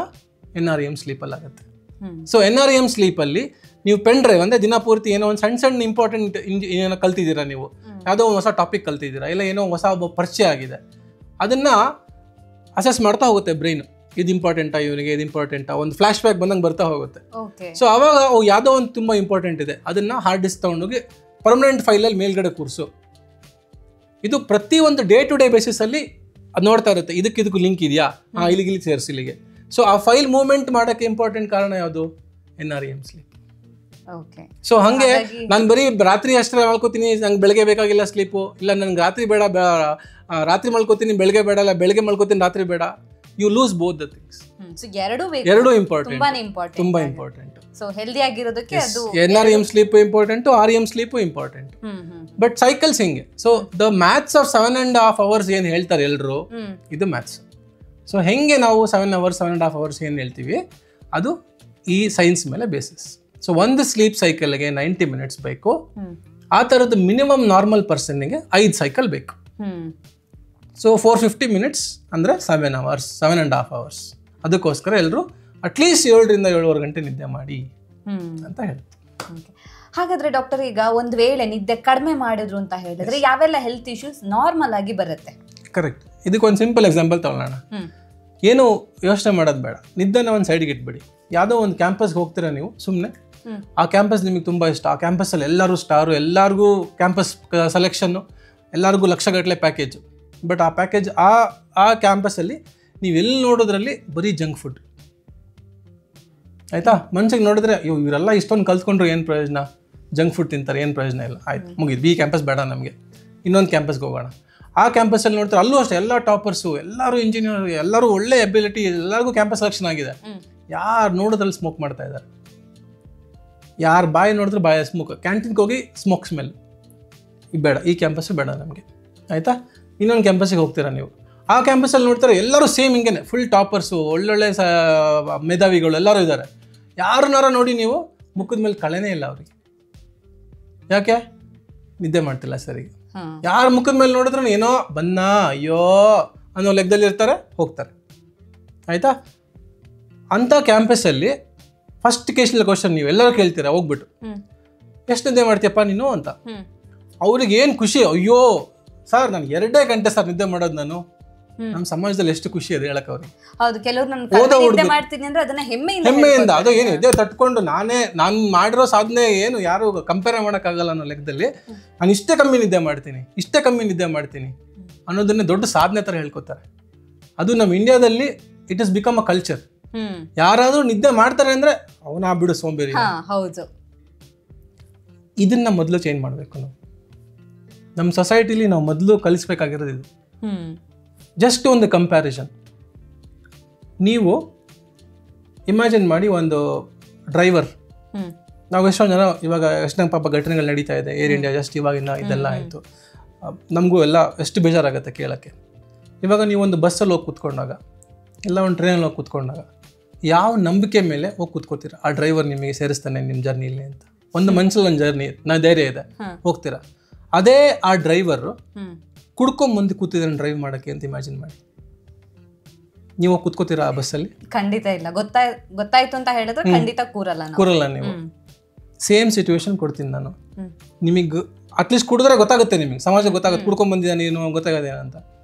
S1: NREM ಸ್ಲೀಪಲ್ಲಿ ಆಗುತ್ತೆ. ಸೊ NREM ಸ್ಲೀಪಲ್ಲಿ ನೀವು ಪೆನ್ ಡ್ರೈವ್ ಅಂದರೆ ದಿನಪೂರ್ತಿ ಏನೋ ಒಂದು ಸಣ್ಣ ಇಂಪಾರ್ಟೆಂಟ್ ಏನೋ ಕಲ್ತಿದ್ದೀರಾ, ನೀವು ಯಾವುದೋ ಒಂದು ಹೊಸ ಟಾಪಿಕ್ ಕಲ್ತಿದ್ದೀರಾ, ಇಲ್ಲ ಏನೋ ಹೊಸ ಪರಿಚಯ ಆಗಿದೆ, ಅದನ್ನು ಅಸೆಸ್ ಮಾಡ್ತಾ ಹೋಗುತ್ತೆ ಬ್ರೈನ್. ಇದು ಇಂಪಾರ್ಟೆಂಟಾ ಇವನಿಗೆ, ಇದು ಇಂಪಾರ್ಟೆಂಟಾ, ಒಂದು ಫ್ಲಾಶ್ ಬ್ಯಾಕ್ ಬಂದಂಗೆ ಬರ್ತಾ ಹೋಗುತ್ತೆ. ಸೊ ಅವಾಗ ಯಾವುದೋ ಒಂದು ತುಂಬ ಇಂಪಾರ್ಟೆಂಟ್ ಇದೆ, ಅದನ್ನು ಹಾರ್ಡ್ ಡಿಸ್ಕ್ ತೊಗೊಂಡೋಗಿ ಪರ್ಮನೆಂಟ್ ಫೈಲಲ್ಲಿ ಮೇಲ್ಗಡೆ ಕೂರಿಸು. ಇದು ಪ್ರತಿಯೊಂದು ಡೇ ಟು ಡೇ ಬೇಸಿಸಲ್ಲಿ ಅದು ನೋಡ್ತಾ ಇರುತ್ತೆ, ಇದಕ್ಕೂ ಲಿಂಕ್ ಇದೆಯಾ, ಇಲ್ಲಿಗೆ ಸೇರಿಸಿ ಇಲ್ಲಿಗೆ. ಸೊ ಆ ಫೈಲ್ ಮೂವ್ಮೆಂಟ್ ಮಾಡೋಕ್ಕೆ ಇಂಪಾರ್ಟೆಂಟ್ ಕಾರಣ ಯಾವುದು, NREM ಸ್ಲೀಪ್. ಸೊ ಹಾಗೆ ನಾನು ಬರೀ ರಾತ್ರಿ ಅಷ್ಟೇ ಮಲ್ಕೋತೀನಿ, ನಂಗೆ ಬೆಳಗ್ಗೆ ಬೇಕಾಗಿಲ್ಲ ಸ್ಲೀಪು, ಇಲ್ಲ ನನಗೆ ರಾತ್ರಿ ಬೇಡ, ರಾತ್ರಿ ಮಲ್ಕೋತೀನಿ ಬೆಳಗ್ಗೆ ಬೇಡ, ಇಲ್ಲ ಬೆಳಗ್ಗೆ ಮಲ್ಕೋತೀನಿ ರಾತ್ರಿ ಬೇಡ, you lose both the things. ಎರಡು ಇಂಪಾರ್ಟೆಂಟ್, ತುಂಬಾ ಇಂಪಾರ್ಟೆಂಟ್.
S2: ಸೊ ಹೆಲ್ದಿ ಆಗಿರೋದಕ್ಕೆ ಅದು
S1: NREM sleep important, REM sleep important. But cycles ಹಿಂಗೆ. So the maths of 7.5 hours ಏನು ಹೇಳ್ತಾರೆ ಎಲ್ಲರೂ, ಇದು ಮ್ಯಾಥ್ಸ್. ಸೊ ಹೆಂಗೆ ನಾವು 7 hours 7.5 hours ಏನು ಹೇಳ್ತೀವಿ, ಅದು ಈ ಸೈನ್ಸ್ ಮೇಲೆ ಬೇಸಿಸ್. ಸೊ ಒಂದು ಸ್ಲೀಪ್ ಸೈಕಲ್ಗೆ 90 minutes ಬೇಕು. ಆ ಥರದ್ದು ಮಿನಿಮಮ್ ನಾರ್ಮಲ್ ಪರ್ಸನ್ಗೆ 5 cycle ಬೇಕು. ಸೊ 450 minutes ಅಂದರೆ 7 hours 7.5 hours. ಅದಕ್ಕೋಸ್ಕರ ಎಲ್ಲರೂ ಅಟ್ಲೀಸ್ಟ್ 7ರಿಂದ 7.5 ಗಂಟೆ ನಿದ್ದೆ ಮಾಡಿ ಅಂತ ಹೇಳ್ತಾರೆ.
S2: ಹಾಗಾದ್ರೆ ಡಾಕ್ಟರ್, ಈಗ ಒಂದು ವೇಳೆ ನಿದ್ದೆ ಕಡಿಮೆ ಮಾಡಿದ್ರು ಅಂತ ಹೇಳಿದ್ರೆ ಯಾವೆಲ್ಲ ಹೆಲ್ತ್ ಇಶ್ಯೂಸ್ ನಾರ್ಮಲ್ ಆಗಿ ಬರುತ್ತೆ?
S1: ಕರೆಕ್ಟ್. ಇದಕ್ಕೊಂದು ಸಿಂಪಲ್ ಎಕ್ಸಾಂಪಲ್ ತಗೊಳ್ಳೋಣ. ಏನು ಯೋಚನೆ ಮಾಡೋದು ಬೇಡ, ನಿದ್ದೆನ ಒಂದು ಸೈಡ್ಗೆ ಇಟ್ಬಿಡಿ. ಯಾವುದೋ ಒಂದು ಕ್ಯಾಂಪಸ್ಗೆ ಹೋಗ್ತೀರಾ ನೀವು, ಸುಮ್ಮನೆ ಆ ಕ್ಯಾಂಪಸ್ ನಿಮಗೆ ತುಂಬ ಇಷ್ಟ, ಆ ಕ್ಯಾಂಪಸ್ಸಲ್ಲಿ ಎಲ್ಲರೂ ಸ್ಟಾರು, ಎಲ್ಲರಿಗೂ ಕ್ಯಾಂಪಸ್ ಸೆಲೆಕ್ಷನ್ನು, ಎಲ್ಲರಿಗೂ ಲಕ್ಷಗಟ್ಟಲೆ ಪ್ಯಾಕೇಜು. ಬಟ್ ಆ ಪ್ಯಾಕೇಜ್ ಆ ಕ್ಯಾಂಪಸ್ಸಲ್ಲಿ ನೀವು ಎಲ್ಲಿ ನೋಡೋದ್ರಲ್ಲಿ ಬರೀ ಜಂಕ್ ಫುಡ್, ಆಯಿತಾ? ಮನ್ಸಿಗೆ ನೋಡಿದ್ರೆ ಇವರೆಲ್ಲ ಇಷ್ಟೊಂದು ಕಲ್ತ್ಕೊಂಡ್ರು ಏನು ಪ್ರಯೋಜನ, ಜಂಕ್ ಫುಡ್ ತಿಂತಾರೆ, ಏನು ಪ್ರಯೋಜನ ಇಲ್ಲ, ಆಯ್ತು ಮುಗಿದು, ಈ ಕ್ಯಾಂಪಸ್ ಬೇಡ ನಮಗೆ, ಇನ್ನೊಂದು ಕ್ಯಾಂಪಸ್ಗೆ ಹೋಗೋಣ. ಆ ಕ್ಯಾಂಪಸ್ಸಲ್ಲಿ ನೋಡ್ತಾರೆ, ಅಲ್ಲೂ ಅಷ್ಟೇ ಎಲ್ಲ ಟಾಪರ್ಸು, ಎಲ್ಲರೂ ಇಂಜಿನಿಯರ್, ಎಲ್ಲರೂ ಒಳ್ಳೆ ಎಬಿಲಿಟಿ, ಎಲ್ಲರಿಗೂ ಕ್ಯಾಂಪಸ್ ಸೆಲೆಕ್ಷನ್ ಆಗಿದೆ. ಯಾರು ನೋಡೋದ್ರಲ್ಲಿ ಸ್ಮೋಕ್ ಮಾಡ್ತಾ ಇದ್ದಾರೆ, ಯಾರು ಬಾಯಿ ನೋಡಿದ್ರೆ ಬಾಯ ಸ್ಮೋಕ್, ಕ್ಯಾಂಟೀನ್ಗೆ ಹೋಗಿ ಸ್ಮೋಕ್ ಸ್ಮೆಲ್, ಈಗ ಬೇಡ, ಈ ಕ್ಯಾಂಪಸ್ಸು ಬೇಡ ನಮಗೆ, ಆಯಿತಾ? ಇನ್ನೊಂದು ಕ್ಯಾಂಪಸ್ಸಿಗೆ ಹೋಗ್ತೀರಾ ನೀವು, ಆ ಕ್ಯಾಂಪಸ್ಸಲ್ಲಿ ನೋಡ್ತಾರೆ ಎಲ್ಲರೂ ಸೇಮ್ ಹಿಂಗೇನೆ, ಫುಲ್ ಟಾಪರ್ಸು, ಒಳ್ಳೊಳ್ಳೆ ಮೇಧಾವಿಗಳು ಎಲ್ಲರೂ ಇದ್ದಾರೆ. ಯಾರನ್ನಾರ ನೋಡಿ ನೀವು ಮುಖದ ಮೇಲೆ ಕಳೆನೇ ಇಲ್ಲ ಅವ್ರಿಗೆ. ಯಾಕೆ? ನಿದ್ದೆ ಮಾಡ್ತಿಲ್ಲ ಸರಿ. ಯಾರ ಮುಖದ ಮೇಲೆ ನೋಡಿದ್ರು ಏನೋ ಬನ್ನ ಅಯ್ಯೋ ಅನ್ನೋ ಲೆಕ್ಕದಲ್ಲಿ ಇರ್ತಾರೆ, ಹೋಗ್ತಾರೆ, ಆಯಿತಾ? ಅಂಥ ಕ್ಯಾಂಪಸ್ಸಲ್ಲಿ ಫಸ್ಟ್ ಕೇಶನಲ್ಲಿ ಕ್ವಶನ್ ನೀವು ಎಲ್ಲರೂ ಕೇಳ್ತೀರಾ ಹೋಗ್ಬಿಟ್ಟು, ಎಷ್ಟು ನಿದ್ದೆ ಮಾಡ್ತೀಯಪ್ಪ ನೀನು ಅಂತ. ಅವ್ರಿಗೆ ಏನು ಖುಷಿ, ಅಯ್ಯೋ ಸರ್ ನಾನು 2 ಗಂಟೆ ಸರ್ ನಿದ್ದೆ ಮಾಡೋದು ನಾನು. ನಮ್ಮ ಸಮಾಜದಲ್ಲಿ ಎಷ್ಟು ಖುಷಿ ಇದೆ ಹೇಳಕ್ ಅವ್ರಿಗೆ. ಹೆಮ್ಮೆಯಿಂದ ಅದು ಏನು ಇದೇ ತಟ್ಕೊಂಡು ನಾನು ಮಾಡಿರೋ ಸಾಧನೆ ಏನು ಯಾರು ಕಂಪೇರ್ ಮಾಡೋಕ್ಕಾಗಲ್ಲ ಅನ್ನೋ ಲೆಕ್ಕದಲ್ಲಿ ನಾನು ಇಷ್ಟೇ ಕಮ್ಮಿ ನಿದ್ದೆ ಮಾಡ್ತೀನಿ ಅನ್ನೋದನ್ನೇ ದೊಡ್ಡ ಸಾಧನೆ ಥರ ಹೇಳ್ಕೊತಾರೆ. ಅದು ನಮ್ಮ ಇಂಡಿಯಾದಲ್ಲಿ it is become a culture. ಯಾರಾದ್ರೂ ನಿದ್ದೆ ಮಾಡ್ತಾರೆ ಅಂದ್ರೆ ಅವನ ಬಿಡು ಸೋಂಬೇರಿ. ಇದನ್ನ ಮೊದಲು ಚೇಂಜ್ ಮಾಡಬೇಕು ನಾವು. ನಮ್ಮ ಸೊಸೈಟಿಲಿ ನಾವು ಮೊದಲು ಕಲಿಸ್ಬೇಕಾಗಿರೋದು ಇದು. ಜಸ್ಟ್ ಒಂದು ಕಂಪ್ಯಾರಿಸನ್. ನೀವು ಇಮ್ಯಾಜಿನ್ ಮಾಡಿ, ಒಂದು ಡ್ರೈವರ್, ನಾವು ಎಷ್ಟೊಂದು ಜನ ಇವಾಗ ಎಷ್ಟು ಪಾಪ ಘಟನೆಗಳು ನಡೀತಾ ಇದೆ ಏರ್ ಇಂಡಿಯಾ, ಜಸ್ಟ್ ಇವಾಗಿನ ಇದೆಲ್ಲ ಆಯಿತು, ನಮಗೂ ಎಲ್ಲ ಎಷ್ಟು ಬೇಜಾರಾಗುತ್ತೆ ಕೇಳೋಕ್ಕೆ. ಇವಾಗ ನೀವೊಂದು ಬಸ್ಸಲ್ಲಿ ಹೋಗಿ ಕೂತ್ಕೊಂಡಾಗ, ಇಲ್ಲ ಒಂದು ಟ್ರೈನಲ್ಲಿ ಹೋಗಿ ಕೂತ್ಕೊಂಡಾಗ, ಯಾವ ನಂಬಿಕೆ ಮೇಲೆ ಹೋಗಿ ಕೂತ್ಕೋತೀರ ಆ ಡ್ರೈವರ್ ನಿಮಗೆ ಸೇರಿಸ್ತಾನೆ ನಿಮ್ಮ ಜರ್ನಿಲಿ ಅಂತ. ಒಂದು ಮನ್ಸಲ್ಲಿ ಒಂದು ಜರ್ನಿ ಧೈರ್ಯ ಇದೆ, ಹೋಗ್ತೀರಾ. ಅದೇ ಆ ಡ್ರೈವರು ಕುಡ್ಕೊಂಡ್ ಮುಂದೆ ಕೂತಿದ್ರೆ ಡ್ರೈವ್ ಮಾಡಕ್ಕೆ ಅಂತ ಇಮ್ಯಾಜಿನ್ ಮಾಡಿ. ನೀವು ಕೂತ್ಕೋತೀರಾ ಆ ಬಸ್ಸಲ್ಲಿ?
S2: ಖಂಡಿತ ಇಲ್ಲ. ಗೊತ್ತಾಯ್ತು ಅಂತ ಹೇಳಿದ್ರೆ ಖಂಡಿತ ಕೂರಲ್ಲ
S1: ನೀವು. ಸೇಮ್ ಸಿಚುವೇಶನ್ ಕೊಡ್ತೀನಿ ನಾನು ನಿಮಗೆ. ಅಟ್ಲೀಸ್ಟ್ ಕುಡಿದ್ರೆ ಗೊತ್ತಾಗುತ್ತೆ ನಿಮಗೆ, ಸಮಾಜಕ್ಕೆ ಗೊತ್ತಾಗುತ್ತೆ ಕುಡ್ಕೊಂಡ್ ಬಂದಿದ್ದ ನೀನು, ಗೊತ್ತಾಗದೆ ಅಂತ.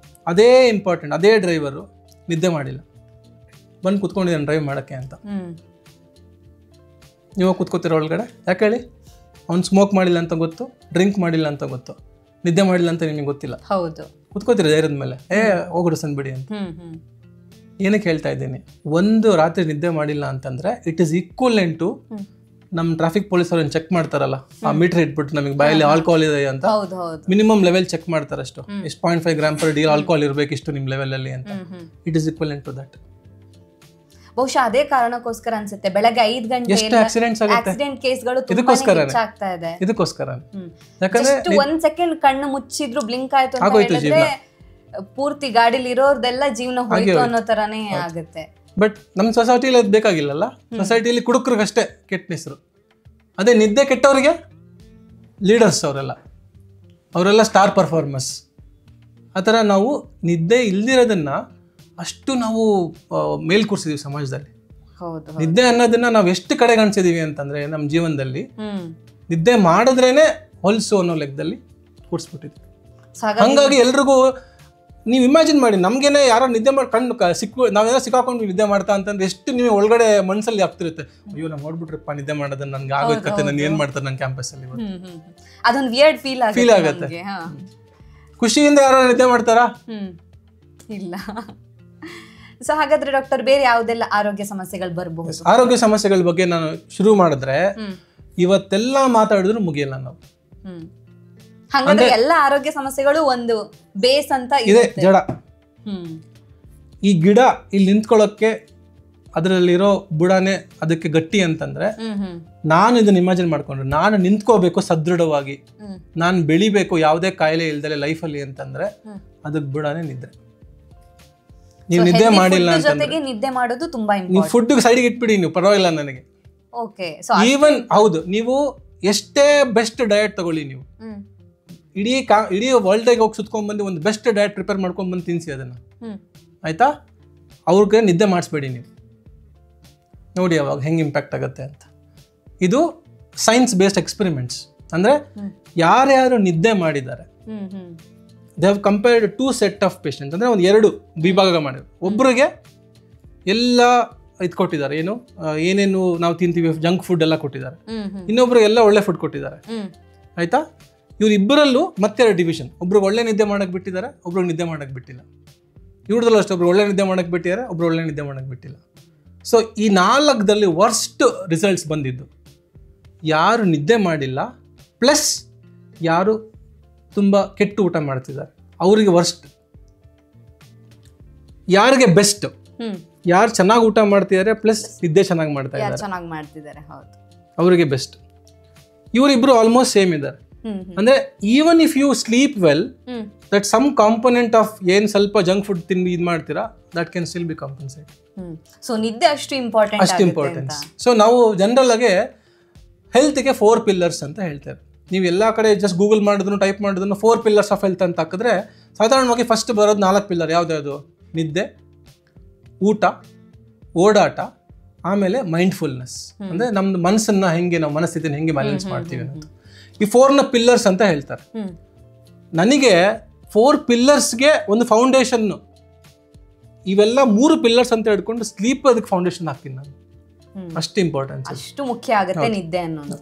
S1: ಅದೇ ಇಂಪಾರ್ಟೆಂಟ್. ಅದೇ ಡ್ರೈವರು ನಿದ್ದೆ ಮಾಡಿಲ್ಲ, ಬಂದು ಕೂತ್ಕೊಂಡಿದ್ದಾನೆ ಡ್ರೈವ್ ಮಾಡಕ್ಕೆ ಅಂತ. ನೀವು ಕೂತ್ಕೋತೀರ ಒಳಗಡೆ, ಯಾಕೆ ಹೇಳಿ? ಅವ್ನು ಸ್ಮೋಕ್ ಮಾಡಿಲ್ಲ ಅಂತ ಗೊತ್ತು, ಡ್ರಿಂಕ್ ಮಾಡಿಲ್ಲ ಅಂತ ಗೊತ್ತು, ನಿದ್ದೆ ಮಾಡಿಲ್ಲ ಅಂತ ನಿಮಗೆ ಗೊತ್ತಿಲ್ಲ.
S2: ಹೌದು,
S1: ಕೂತ್ಕೋತೀರಿ ಧೈರ್ಯದ ಮೇಲೆ, ಹೋಗ್ಬಿಡು ಸಂದ್ಬಿಡಿ ಅಂತ. ಏನಕ್ಕೆ ಹೇಳ್ತಾ ಇದ್ದೀನಿ, ಒಂದು ರಾತ್ರಿ ನಿದ್ದೆ ಮಾಡಿಲ್ಲ ಅಂತಂದ್ರೆ ಇಟ್ ಈಸ್ ಈಕ್ವಲೆಂಟ್ ಟು ನಮ್ಮ ಟ್ರಾಫಿಕ್ ಪೊಲೀಸ್ ಅವ್ರನ್ನ ಚೆಕ್ ಮಾಡ್ತಾರಲ್ಲ, ಆ ಮೀಟರ್ ಇಟ್ಬಿಟ್ಟು ನಮಗೆ ಬಾಯಲ್ಲಿ ಆಲ್ಕೋಹಾಲ್ ಇದೆ ಅಂತ ಮಿನಿಮಮ್ ಲೆವೆಲ್ ಚೆಕ್ ಮಾಡ್ತಾರೆ, ಅಷ್ಟು ಎಷ್ಟು 0.5 grams per day ಆಲ್ಕೋಹಾಲ್ ಇರಬೇಕು ಇಷ್ಟು ನಿಮ್ಮ ಲೆವೆಲ್ ಅಲ್ಲಿ ಅಂತ. It is equivalent to that.
S2: ಬಹುಶಃ ಅದೇ ಕಾರಣಕ್ಕೋಸ್ಕರ ಅನ್ಸುತ್ತೆ ಬೆಳಗ್ಗೆ 5 ಗಂಟೆ ಆಕ್ಸಿಡೆಂಟ್ ಕೇಸ್ಗಳು ತುಂಬಾ ಹೆಚ್ಚಾಗ್ತಾ ಇದೆ
S1: ಇದಕ್ಕೋಸ್ಕರ.
S2: ಜಸ್ಟ್ 1 ಸೆಕೆಂಡ್ ಕಣ್ಣು ಮುಚ್ಚಿದ್ರು ಬ್ಲಿಂಕ್ ಆಯ್ತು ಅಂತ ಹೇಳಿದ್ರೆ ಪೂರ್ತಿ ಗಾಡಿಲಿ ಇರೋರ್ದೆಲ್ಲ ಜೀವನ ಹೋಯ್ತು ಅನ್ನೋ ತರಾನೇ ಆಗುತ್ತೆ.
S1: ಬಟ್ ನಮ್ಮ ಸೊಸೈಟಿಲಿ ಅದು ಬೇಕಾಗಿಲ್ಲಲ್ಲ. ಸೊಸೈಟಿಲಿ ಕುಡುಕರಿಗಷ್ಟೇ ಕೆಟ್ಟ ಹೆಸರು. ಅದೇ ನಿದ್ದೆ ಕೆಟ್ಟವರಿಗೆ ಲೀಡರ್ಸ್ ಅವರೆಲ್ಲ ಸ್ಟಾರ್ ಪರ್ಫಾರ್ಮರ್ಸ್. ಆ ಥರ ನಾವು ನಿದ್ದೆ ಇಲ್ದಿರೋದನ್ನ ಅಷ್ಟು ನಾವು ಮೇಲ್ ಕೂರಿಸಿದೀವಿ ಸಮಾಜದಲ್ಲಿ. ನಿದ್ದೆ ಅನ್ನೋದನ್ನ ನಾವು ಎಷ್ಟು ಕಡೆ ಕಾಣಿಸಿದೀವಿ ಅಂತಂದ್ರೆ ನಮ್ಮ ಜೀವನದಲ್ಲಿ ನಿದ್ದೆ ಮಾಡಿದ್ರೇನೆ ಹೊಲ್ಸು ಅನ್ನೋ ಲೆಕ್ಕದಲ್ಲಿ ಕೂರಿಸ್ಬಿಟ್ಟಿದ್ವಿ. ಹಂಗಾಗಿ ಎಲ್ರಿಗೂ ನೀವು ಇಮ್ಯಾಜಿನ್ ಮಾಡಿ, ನಮ್ಗೇನೆ ಯಾರೋ ನಿದ್ದೆ ಮಾಡಿ ಕಣ್ಣು ನಾವೇನೋ ಸಿಕ್ಕಾಕೊಂಡು ನಿದ್ದೆ ಮಾಡ್ತಾ ಅಂತಂದ್ರೆ ಎಷ್ಟು ನೀವು ಒಳಗಡೆ ಮನಸ್ಸಲ್ಲಿ ಆಗ್ತಿರುತ್ತೆ, ಅಯ್ಯೋ ನಾವು ನೋಡ್ಬಿಟ್ರಪ್ಪ ನಿದ್ದೆ ಮಾಡೋದನ್ನ ನನ್ಗೆ ಆಗೋಯ್ತು, ನಾನು ಏನ್ ಮಾಡ್ತಾರೆ ನನ್ನ ಕ್ಯಾಂಪಸ್ ಅಲ್ಲಿ.
S2: ಅದೊಂದು ವಿಯರ್ಡ್ ಫೀಲ್
S1: ಆಗುತ್ತೆ. ಖುಷಿಯಿಂದ ಯಾರೋ ನಿದ್ದೆ ಮಾಡ್ತಾರಾ?
S2: ಇಲ್ಲ. ಸೊ ಹಾಗಾದ್ರೆ ಡಾಕ್ಟರ್, ಬೇರೆ ಯಾವುದೆಲ್ಲ ಆರೋಗ್ಯ ಸಮಸ್ಯೆಗಳು ಬರಬಹುದು?
S1: ಆರೋಗ್ಯ ಸಮಸ್ಯೆಗಳ ಬಗ್ಗೆ ನಾನು ಶುರು ಮಾಡಿದ್ರೆ ಇವತ್ತೆಲ್ಲ ಮಾತಾಡಿದ್ರು ಮುಗಿಯಲ್ಲ ನಾವು.
S2: ಹಾಗಾದ್ರೆ ಎಲ್ಲ ಆರೋಗ್ಯ ಸಮಸ್ಯೆಗಳು ಒಂದು ಬೇಸ್ ಅಂತ
S1: ಇದೆ, ಜಡ. ಈ ಗಿಡ ಇಲ್ಲಿ ನಿಂತ್ಕೊಳ್ಳೋಕೆ ಅದರಲ್ಲಿರೋ ಬುಡಾನೆ ಅದಕ್ಕೆ ಗಟ್ಟಿ ಅಂತಂದ್ರೆ, ನಾನು ಇದನ್ನ ಇಮ್ಯಾಜಿನ್ ಮಾಡ್ಕೊಂಡ್ರೆ ನಾನು ನಿಂತ್ಕೋಬೇಕು ಸದೃಢವಾಗಿ, ನಾನು ಬೆಳಿಬೇಕು ಯಾವುದೇ ಕಾಯಿಲೆ ಇಲ್ದಲೆ ಲೈಫಲ್ಲಿ ಅಂತಂದ್ರೆ ಅದಕ್ಕೆ ಬುಡಾನೆ ನಿದ್ರೆ. ನೀವು ನಿದ್ದೆ ಮಾಡಿಲ್ಲ
S2: ಅಂತಂದ್ರೆ ನಿದ್ದೆ ಮಾಡೋದು ತುಂಬಾ ಇಂಪಾರ್ಟೆಂಟ್.
S1: ನೀವು ಫುಡ್ ಸೈಡ್ಗೆ ಇಟ್ಬಿಡಿ, ನೀವು ಪರವಾಗಿಲ್ಲ ನನಗೆ.
S2: ಓಕೆ.
S1: ಈವನ್ ಹೌದು, ನೀವು ಎಷ್ಟೇ ಬೆಸ್ಟ್ ಡಯಟ್ ತಗೊಳ್ಳಿ, ನೀವು ಇಡೀ ವರ್ಲ್ಡ್ಗೆ ಹೋಗಿ ಸುತ್ಕೊಂಡ್ಬಂದು ಒಂದು ಬೆಸ್ಟ್ ಡಯಟ್ ಪ್ರಿಪೇರ್ ಮಾಡ್ಕೊಂಡ್ ಬಂದು ತಿನ್ಸಿ ಅದನ್ನ, ಆಯ್ತಾ? ಅವ್ರಿಗೆ ನಿದ್ದೆ ಮಾಡಿಸ್ಬೇಡಿ ನೀವು. ನೋಡಿ ಅವಾಗ ಹೆಂಗೆ ಇಂಪ್ಯಾಕ್ಟ್ ಆಗುತ್ತೆ ಅಂತ. ಇದು ಸೈನ್ಸ್ ಬೇಸ್ಡ್ ಎಕ್ಸ್ಪೆರಿಮೆಂಟ್ಸ್. ಅಂದ್ರೆ ಯಾರ್ಯಾರು ನಿದ್ದೆ ಮಾಡಿದ್ದಾರೆ, they have compared 2 set of patients. ಅಂದ್ರೆ ಒಂದು 2 ವಿಭಾಗ ಮಾಡಿದ್ರು. ಒಬ್ರಿಗೆ ಎಲ್ಲ ಇದು ಕೊಟ್ಟಿದ್ದಾರೆ, ಏನೇನು ನಾವು ತಿಂತೀವಿ ಜಂಕ್ ಫುಡ್ ಎಲ್ಲ ಕೊಟ್ಟಿದ್ದಾರೆ. ಇನ್ನೊಬ್ರಿಗೆ ಎಲ್ಲ ಒಳ್ಳೆ ಫುಡ್ ಕೊಟ್ಟಿದ್ದಾರೆ, ಆಯ್ತಾ? ಇವ್ರಿಬ್ಬರಲ್ಲೂ ಮತ್ತೆ 2 ಡಿವಿಷನ್. ಒಬ್ರಿಗೆ ಒಳ್ಳೆ ನಿದ್ದೆ ಮಾಡಕ್ ಬಿಟ್ಟಿದ್ದಾರೆ, ಒಬ್ರಿಗೆ ನಿದ್ದೆ ಮಾಡಕ್ ಬಿಟ್ಟಿಲ್ಲ. ಇವ್ರದಲ್ಲೂ ಅಷ್ಟೇ, ಒಬ್ರು ಒಳ್ಳೆ ನಿದ್ದೆ ಮಾಡಕ್ ಬಿಟ್ಟಿದ್ದಾರೆ, ಒಬ್ರು ಒಳ್ಳೆ ನಿದ್ದೆ ಮಾಡಕ್ ಬಿಟ್ಟಿಲ್ಲ. ಸೊ ಈ 4ದಲ್ಲಿ ವರ್ಸ್ಟ್ ರಿಸಲ್ಟ್ಸ್ ಬಂದಿದ್ದು ಯಾರು ನಿದ್ದೆ ಮಾಡಿಲ್ಲ ಪ್ಲಸ್ ಯಾರು ತುಂಬ ಕೆಟ್ಟು ಊಟ ಮಾಡ್ತಿದ್ದಾರೆ ಅವರಿಗೆ ವರ್ಸ್ಟ್. ಯಾರಿಗೆ ಬೆಸ್ಟ್? ಯಾರು ಚೆನ್ನಾಗಿ ಊಟ ಮಾಡ್ತಿದ್ದಾರೆ ಪ್ಲಸ್ ನಿದ್ದೆ ಚೆನ್ನಾಗಿ ಮಾಡ್ತಿದ್ದಾರೆ ಅವರಿಗೆ ಬೆಸ್ಟ್. ಇವರಿಬ್ರು ಆಲ್ಮೋಸ್ಟ್ ಸೇಮ್ ಇದ್ದಾರೆ. ಅಂದ್ರೆ even if you sleep well, that some component of ಏನ್ ಸ್ವಲ್ಪ ಜಂಕ್ ಫುಡ್ ತಿಂದು ಇದು ಮಾಡ್ತೀರಾ, that can still be compensate.
S2: So ನಿದ್ದೆ ಅಷ್ಟು ಇಂಪಾರ್ಟೆಂಟ್.
S1: ಸೊ ನಾವು ಜನರಲ್ ಆಗಿ ಹೆಲ್ತ್ಗೆ 4 ಪಿಲ್ಲರ್ಸ್ ಅಂತ ಹೇಳ್ತೇವೆ. ನೀವು ಎಲ್ಲ ಕಡೆ ಜಸ್ಟ್ ಗೂಗಲ್ ಮಾಡಿದ್ರು ಟೈಪ್ ಮಾಡಿದ್ರು 4 ಪಿಲ್ಲರ್ಸ್ ಆಫ್ ಹೆಲ್ತ್ ಅಂತ ಹಾಕಿದ್ರೆ ಸಾಧಾರಣವಾಗಿ ಫಸ್ಟ್ ಬರೋದು 4 ಪಿಲ್ಲರ್. ಯಾವ್ದು? ನಿದ್ದೆ, ಊಟ, ಓಡಾಟ, ಆಮೇಲೆ ಮೈಂಡ್ಫುಲ್ನೆಸ್. ಅಂದ್ರೆ ನಮ್ದು ಮನಸ್ಸನ್ನ ಹೆಂಗೆ, ನಾವು ಮನಸ್ಥಿತಿನ ಹೆಂಗೆ ಬ್ಯಾಲೆನ್ಸ್ ಮಾಡ್ತೀವಿ ಅನ್ನೋದು. ಈ 4ನ ಪಿಲ್ಲರ್ಸ್ ಅಂತ ಹೇಳ್ತಾರೆ. ನನಗೆ 4 ಪಿಲ್ಲರ್ಸ್ಗೆ ಒಂದು ಫೌಂಡೇಶನ್, ಇವೆಲ್ಲ 3 ಪಿಲ್ಲರ್ಸ್ ಅಂತ ಹೇಳ್ಕೊಂಡು ಸ್ಲೀಪ್ ಅದಕ್ಕೆ ಫೌಂಡೇಶನ್ ಹಾಕ್ತೀನಿ ನಾನು. ಅಷ್ಟು ಇಂಪಾರ್ಟೆನ್ಸ್,
S2: ಅಷ್ಟು ಮುಖ್ಯ ಆಗುತ್ತೆ ನಿದ್ದೆ ಅನ್ನೋದು.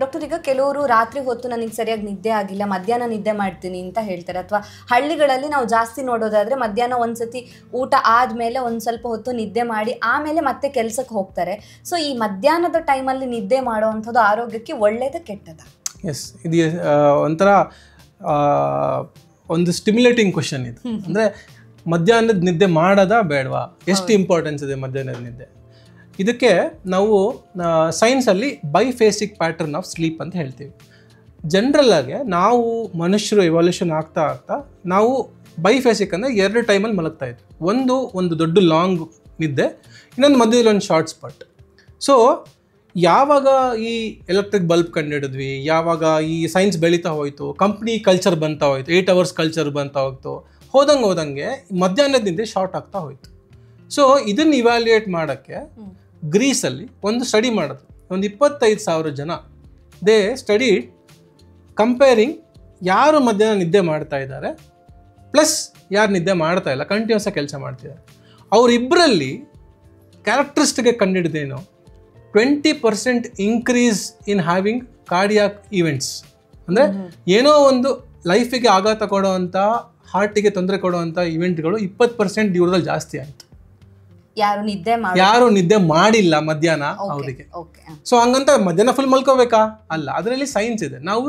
S2: ಡಾಕ್ಟರ್, ಈಗ ಕೆಲವರು ರಾತ್ರಿ ಹೊತ್ತು ನನಗೆ ಸರಿಯಾಗಿ ನಿದ್ದೆ ಆಗಿಲ್ಲ, ಮಧ್ಯಾಹ್ನ ನಿದ್ದೆ ಮಾಡ್ತೀನಿ ಅಂತ ಹೇಳ್ತಾರೆ. ಅಥವಾ ಹಳ್ಳಿಗಳಲ್ಲಿ ನಾವು ಜಾಸ್ತಿ ನೋಡೋದಾದ್ರೆ ಮಧ್ಯಾಹ್ನ ಒಂದ್ಸತಿ ಊಟ ಆದ್ಮೇಲೆ ಒಂದ್ ಸ್ವಲ್ಪ ಹೊತ್ತು ನಿದ್ದೆ ಮಾಡಿ ಆಮೇಲೆ ಮತ್ತೆ ಕೆಲ್ಸಕ್ಕೆ ಹೋಗ್ತಾರೆ. ಸೊ ಈ ಮಧ್ಯಾಹ್ನದ ಟೈಮಲ್ಲಿ ನಿದ್ದೆ ಮಾಡೋವಂಥದ್ದು ಆರೋಗ್ಯಕ್ಕೆ ಒಳ್ಳೇದ ಕೆಟ್ಟದ?
S1: ಎಸ್, ಇದು ಒಂಥರ ಒಂದು ಸ್ಟಿಮ್ಯುಲೇಟಿಂಗ್ ಕ್ವಶನ್ ಇದು. ಅಂದರೆ ಮಧ್ಯಾಹ್ನದ ನಿದ್ದೆ ಮಾಡೋದಾ ಬೇಡವಾ, ಎಷ್ಟು ಇಂಪಾರ್ಟೆನ್ಸ್ ಇದೆ ಮಧ್ಯಾಹ್ನದ ನಿದ್ದೆ? ಇದಕ್ಕೆ ನಾವು ಸೈನ್ಸಲ್ಲಿ ಬೈಫೇಸಿಕ್ ಪ್ಯಾಟರ್ನ್ ಆಫ್ ಸ್ಲೀಪ್ ಅಂತ ಹೇಳ್ತೀವಿ. ಜನರಲ್ಲಾಗಿ ನಾವು ಮನುಷ್ಯರು ಎವಾಲ್ಯೂಷನ್ ಆಗ್ತಾ ನಾವು ಬೈಫೇಸಿಕ್ ಅಂದರೆ 2 ಟೈಮಲ್ಲಿ ಮಲಗ್ತಾ ಇದ್ವಿ. ಒಂದು ದೊಡ್ಡ ಲಾಂಗ್ ನಿದ್ದೆ, ಇನ್ನೊಂದು ಮಧ್ಯದಲ್ಲಿ ಒಂದು ಶಾರ್ಟ್ ಸ್ಪಾಟ್. ಸೊ ಯಾವಾಗ ಈ ಎಲೆಕ್ಟ್ರಿಕ್ ಬಲ್ಬ್ ಕಂಡುಹಿಡಿದ್ವಿ, ಯಾವಾಗ ಈ ಸೈನ್ಸ್ ಬೆಳೀತಾ ಹೋಯಿತು, ಕಂಪ್ನಿ ಕಲ್ಚರ್ ಬಂತಾ ಹೋಯ್ತು, 8 ಅವರ್ಸ್ ಕಲ್ಚರ್ ಬಂತಾ ಹೋಗ್ತು, ಹೋದಂಗೆ ಮಧ್ಯಾಹ್ನದ ನಿದ್ದೆ ಶಾರ್ಟ್ ಆಗ್ತಾ ಹೋಯ್ತು. ಸೊ ಇದನ್ನು ಇವ್ಯಾಲ್ಯೂಯೇಟ್ ಮಾಡೋಕ್ಕೆ ಗ್ರೀಸಲ್ಲಿ ಒಂದು ಸ್ಟಡಿ ಮಾಡಿದ್ರು. ಒಂದು 25,000 ಜನ ದೇ ಸ್ಟಡಿ ಕಂಪೇರಿಂಗ್ ಯಾರು ಮಧ್ಯಾಹ್ನ ನಿದ್ದೆ ಮಾಡ್ತಾ ಇದ್ದಾರೆ ಪ್ಲಸ್ ಯಾರು ನಿದ್ದೆ ಮಾಡ್ತಾ ಇಲ್ಲ, ಕಂಟಿನ್ಯೂಸ್ ಆಗಿ ಕೆಲಸ ಮಾಡ್ತಿದ್ದಾರೆ. ಅವರಿಬ್ಬರಲ್ಲಿ ಕ್ಯಾರೆಕ್ಟರಿಸ್ಟಿಕ್ ಕಂಡುಹಿಡಿದೇನು, 20% increase in having cardiac events. ಅಂದರೆ ಏನೋ ಒಂದು ಲೈಫಿಗೆ ಆಘಾತ ಕೊಡುವಂಥ, ಹಾರ್ಟಿಗೆ ತೊಂದರೆ ಕೊಡುವಂಥ ಇವೆಂಟ್ಗಳು 20% ಇವ್ರದಲ್ಲಿ ಜಾಸ್ತಿ ಆಯಿತು. ಯಾರು ನಿದ್ದೆ ಮಾಡಿಲ್ಲ ಮಧ್ಯಾಹ್ನ ಅವರಿಗೆ. ಸೊ ಹಂಗಂತ ಮಧ್ಯಾಹ್ನ ಫುಲ್ ಮಲ್ಕೋಬೇಕಾ? ಅಲ್ಲ, ಅದರಲ್ಲಿ ಸೈನ್ಸ್ ಇದೆ. ನಾವು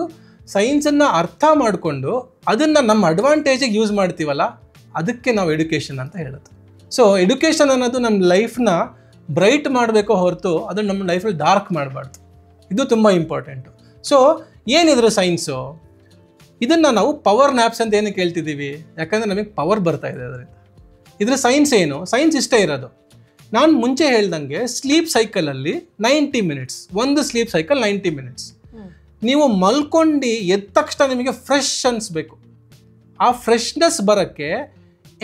S1: ಸೈನ್ಸನ್ನು ಅರ್ಥ ಮಾಡಿಕೊಂಡು ಅದನ್ನು ನಮ್ಮ ಅಡ್ವಾಂಟೇಜಿಗೆ ಯೂಸ್ ಮಾಡ್ತೀವಲ್ಲ, ಅದಕ್ಕೆ ನಾವು ಎಡ್ಯುಕೇಷನ್ ಅಂತ ಹೇಳೋದು. ಸೊ ಎಡ್ಯುಕೇಷನ್ ಅನ್ನೋದು ನಮ್ಮ ಲೈಫ್ನ ಬ್ರೈಟ್ ಮಾಡಬೇಕೋ ಹೊರತು ಅದನ್ನು ನಮ್ಮ ಲೈಫಲ್ಲಿ ಡಾರ್ಕ್ ಮಾಡಬಾರ್ದು. ಇದು ತುಂಬ ಇಂಪಾರ್ಟೆಂಟು. ಸೊ ಏನಿದ್ರು ಸೈನ್ಸು, ಇದನ್ನು ನಾವು ಪವರ್ ನ್ಯಾಪ್ಸ್ ಅಂತ ಏನಕ್ಕೆ ಹೇಳ್ತಿದ್ದೀವಿ? ಯಾಕಂದರೆ ನಮಗೆ ಪವರ್ ಬರ್ತಾ ಇದೆ ಅದರಿಂದ. ಇದ್ರ ಸೈನ್ಸ್ ಏನು? ಸೈನ್ಸ್ ಇಷ್ಟೇ ಇರೋದು. ನಾನು ಮುಂಚೆ ಹೇಳ್ದಂಗೆ ಸ್ಲೀಪ್ ಸೈಕಲಲ್ಲಿ 90 ಮಿನಿಟ್ಸ್, ಒಂದು ಸ್ಲೀಪ್ ಸೈಕಲ್ 90 ಮಿನಿಟ್ಸ್. ನೀವು ಮಲ್ಕೊಂಡು ಎದ್ದ ತಕ್ಷಣ ನಿಮಗೆ ಫ್ರೆಶ್ ಅನಿಸ್ಬೇಕು. ಆ ಫ್ರೆಶ್ನೆಸ್ ಬರೋಕ್ಕೆ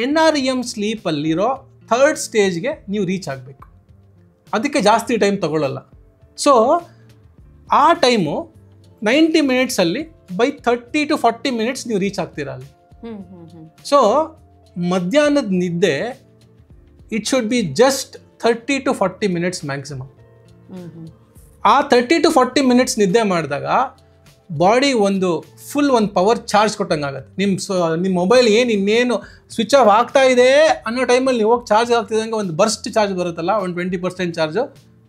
S1: NREM ಸ್ಲೀಪಲ್ಲಿರೋ 3rd ಸ್ಟೇಜ್ಗೆ ನೀವು ರೀಚ್ ಆಗಬೇಕು. ಅದಕ್ಕೆ ಜಾಸ್ತಿ ಟೈಮ್ ತಗೊಳ್ಳಲ್ಲ. ಸೊ ಆ ಟೈಮು 90 ಮಿನಿಟ್ಸಲ್ಲಿ ಬೈ 30 to 40 ಮಿನಿಟ್ಸ್ ನೀವು ರೀಚ್ ಆಗ್ತೀರ ಅಲ್ಲಿ. ಸೊ ಮಧ್ಯಾಹ್ನದ ನಿದ್ದೆ it should be just 30 to 40 minutes maximum. ಆ 30 to 40 ಮಿನಿಟ್ಸ್ ನಿದ್ದೆ ಮಾಡಿದಾಗ ಬಾಡಿ ಒಂದು ಪವರ್ ಚಾರ್ಜ್ ಕೊಟ್ಟಂಗೆ ಆಗುತ್ತೆ. ನಿಮ್ಮ ಮೊಬೈಲ್ ಇನ್ನೇನು ಸ್ವಿಚ್ ಆಫ್ ಆಗ್ತಾ ಇದೆ ಅನ್ನೋ ಟೈಮಲ್ಲಿ ನೀವು ಹೋಗಿ ಚಾರ್ಜ್ ಆಗ್ತಿದ್ದಂಗೆ ಒಂದು ಬರ್ಸ್ಟ್ ಚಾರ್ಜ್ ಬರುತ್ತಲ್ಲ, ಒಂದು 20% charge,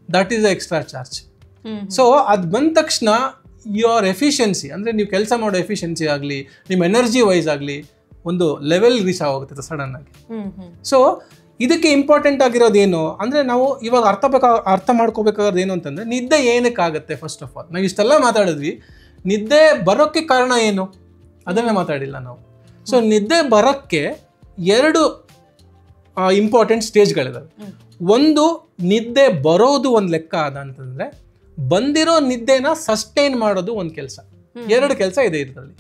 S1: that is the extra charge. So ಅದು ಬಂದ ತಕ್ಷಣ ಯುವರ್ ಎಫಿಷಿಯನ್ಸಿ, ಅಂದರೆ ನೀವು ಕೆಲಸ ಮಾಡೋ ಎಫಿಷಿಯನ್ಸಿ ಆಗಲಿ, ನಿಮ್ಮ ಎನರ್ಜಿ ವೈಸ್ ಆಗಲಿ ಒಂದು ಲೆವೆಲ್ ರೀಚ್ ಆಗೋಗುತ್ತೆ ಸಡನ್ನಾಗಿ. ಸೊ ಇದಕ್ಕೆ ಇಂಪಾರ್ಟೆಂಟ್ ಆಗಿರೋದೇನು ಅಂದರೆ, ನಾವು ಇವಾಗ ಅರ್ಥ ಮಾಡ್ಕೋಬೇಕಾಗೋದು ಏನು ಅಂತಂದರೆ, ನಿದ್ದೆ ಏನಕ್ಕಾಗತ್ತೆ. ಫಸ್ಟ್ ಆಫ್ ಆಲ್ ನಾವು ಇಷ್ಟೆಲ್ಲ ಮಾತಾಡಿದ್ವಿ, ನಿದ್ದೆ ಬರೋಕ್ಕೆ ಕಾರಣ ಏನು ಅದನ್ನೇ ಮಾತಾಡಿಲ್ಲ ನಾವು. ಸೊ ನಿದ್ದೆ ಬರೋಕ್ಕೆ 2 ಇಂಪಾರ್ಟೆಂಟ್ ಸ್ಟೇಜ್ಗಳಿದಾವೆ. ಒಂದು, ನಿದ್ದೆ ಬರೋದು ಒಂದು ಲೆಕ್ಕ ಅದ ಅಂತಂದರೆ, ಬಂದಿರೋ ನಿದ್ದೆನ ಸಸ್ಟೈನ್ ಮಾಡೋದು ಒಂದು ಕೆಲಸ. 2 ಕೆಲಸ ಇದೆ ಇದರಲ್ಲಿ.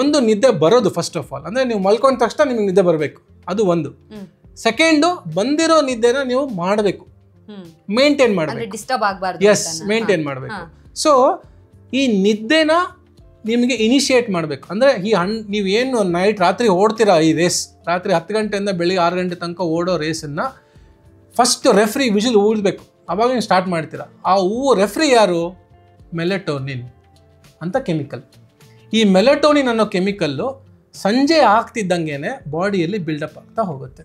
S1: ಒಂದು, ನಿದ್ದೆ ಬರೋದು ಫಸ್ಟ್ ಆಫ್ ಆಲ್, ಅಂದರೆ ನೀವು ಮಲ್ಕೊಂಡ ತಕ್ಷಣ ನಿಮಗೆ ನಿದ್ದೆ ಬರಬೇಕು, ಅದು ಒಂದು. ಸೆಕೆಂಡು, ಬಂದಿರೋ ನಿದ್ದೆನ ನೀವು ಮಾಡಬೇಕು, ಮೇಂಟೈನ್ ಮಾಡಬೇಕು. ಎಸ್, ಮೇಂಟೈನ್ ಮಾಡಬೇಕು. ಸೊ ಈ ನಿದ್ದೆನ ನಿಮಗೆ ಇನಿಷಿಯೇಟ್ ಮಾಡಬೇಕು. ಅಂದರೆ ನೀವೇನು ರಾತ್ರಿ ಓಡ್ತೀರಾ, ಈ ರೇಸ್ ರಾತ್ರಿ 10 ಗಂಟೆಯಿಂದ ಬೆಳಿಗ್ಗೆ 6 ಗಂಟೆ ತನಕ ಓಡೋ ರೇಸನ್ನು ಫಸ್ಟ್ ರೆಫ್ರಿ ವಿಜಿಲ್ ಊದಬೇಕು, ಅವಾಗ ನೀವು ಸ್ಟಾರ್ಟ್ ಮಾಡ್ತೀರಾ. ಆ ರೆಫ್ರಿ ಯಾರು? ಮೆಲೆಟೋನಿನ್ ಅಂತ ಕೆಮಿಕಲ್. ಈ ಮೆಲೆಟೋನಿನ್ ಅನ್ನೋ ಕೆಮಿಕಲ್ಲು ಸಂಜೆ ಆಗ್ತಿದ್ದಂಗೆ ಬಾಡಿಯಲ್ಲಿ ಬಿಲ್ಡಪ್ ಆಗ್ತಾ ಹೋಗುತ್ತೆ.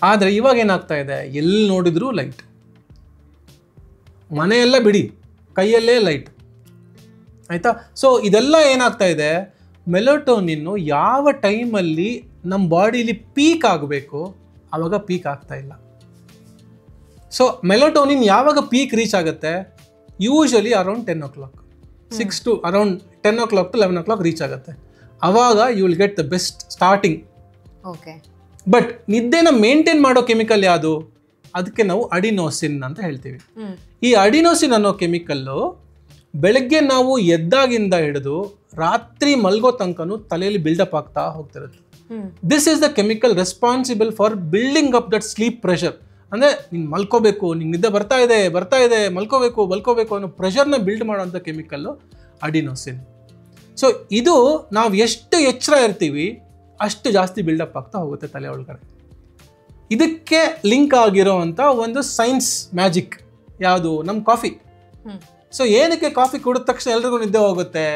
S1: ಆದರೆ ಇವಾಗ ಏನಾಗ್ತಾ ಇದೆ, ಎಲ್ಲಿ ನೋಡಿದ್ರೂ ಲೈಟ್, ಮನೆಯೆಲ್ಲ ಬಿಡಿ, ಕೈಯಲ್ಲೇ ಲೈಟ್, ಆಯಿತಾ? ಸೊ ಇದೆಲ್ಲ ಏನಾಗ್ತಾ ಇದೆ, ಮೆಲೆಟೋನಿನ್ನು ಯಾವ ಟೈಮಲ್ಲಿ ನಮ್ಮ ಬಾಡಿಲಿ ಪೀಕ್ ಆಗಬೇಕು ಆವಾಗ ಪೀಕ್ ಆಗ್ತಾ ಇಲ್ಲ. ಸೊ ಮೆಲೆಟೋನಿನ್ ಯಾವಾಗ ಪೀಕ್ ರೀಚ್ ಆಗುತ್ತೆ? Usually around 10 o'clock, 6 to around 10 o'clock to 11 o'clock reach ಆಗುತ್ತೆ. ಆವಾಗ you will get the best starting. Okay. But ನಿದ್ದೆನ ಮೇಂಟೈನ್ ಮಾಡೋ ಕೆಮಿಕಲ್ ಯಾವುದು? ಅದಕ್ಕೆ ನಾವು ಅಡಿನೋಸಿನ್ ಅಂತ ಹೇಳ್ತೀವಿ. ಈ ಅಡಿನೋಸಿನ್ ಅನ್ನೋ ಕೆಮಿಕಲ್ಲು ಬೆಳಗ್ಗೆ ನಾವು ಎದ್ದಾಗಿಂದ ಹಿಡಿದು ರಾತ್ರಿ ಮಲ್ಗೋ ತನಕನೂ ತಲೆಯಲ್ಲಿ ಬಿಲ್ಡಪ್ ಆಗ್ತಾ ಹೋಗ್ತಿರುತ್ತೆ. This is the chemical responsible for building up that sleep pressure. ಅಂದರೆ ನೀನು ಮಲ್ಕೋಬೇಕು, ನಿಂಗೆ ನಿದ್ದೆ ಬರ್ತಾ ಇದೆ, ಮಲ್ಕೋಬೇಕು ಅನ್ನೋ ಪ್ರೆಷರ್ನ ಬಿಲ್ಡ್ ಮಾಡೋಂಥ ಕೆಮಿಕಲ್ಲು ಅಡಿನೋಸಿನ್. ಸೊ ಇದು ನಾವು ಎಷ್ಟು ಎಚ್ಚರ ಇರ್ತೀವಿ ಅಷ್ಟು ಜಾಸ್ತಿ ಬಿಲ್ಡಪ್ ಆಗ್ತಾ ಹೋಗುತ್ತೆ ತಲೆ ಒಳಗಡೆ. ಇದಕ್ಕೆ ಲಿಂಕ್ ಆಗಿರೋ ಅಂಥ ಒಂದು ಸೈನ್ಸ್ ಮ್ಯಾಜಿಕ್ ಯಾವುದು? ನಮ್ಮ ಕಾಫಿ. ಸೊ ಏನಕ್ಕೆ ಕಾಫಿ ಕುಡಿದ ತಕ್ಷಣ ಎಲ್ರಿಗೂ ನಿದ್ದೆ ಹೋಗುತ್ತೆ?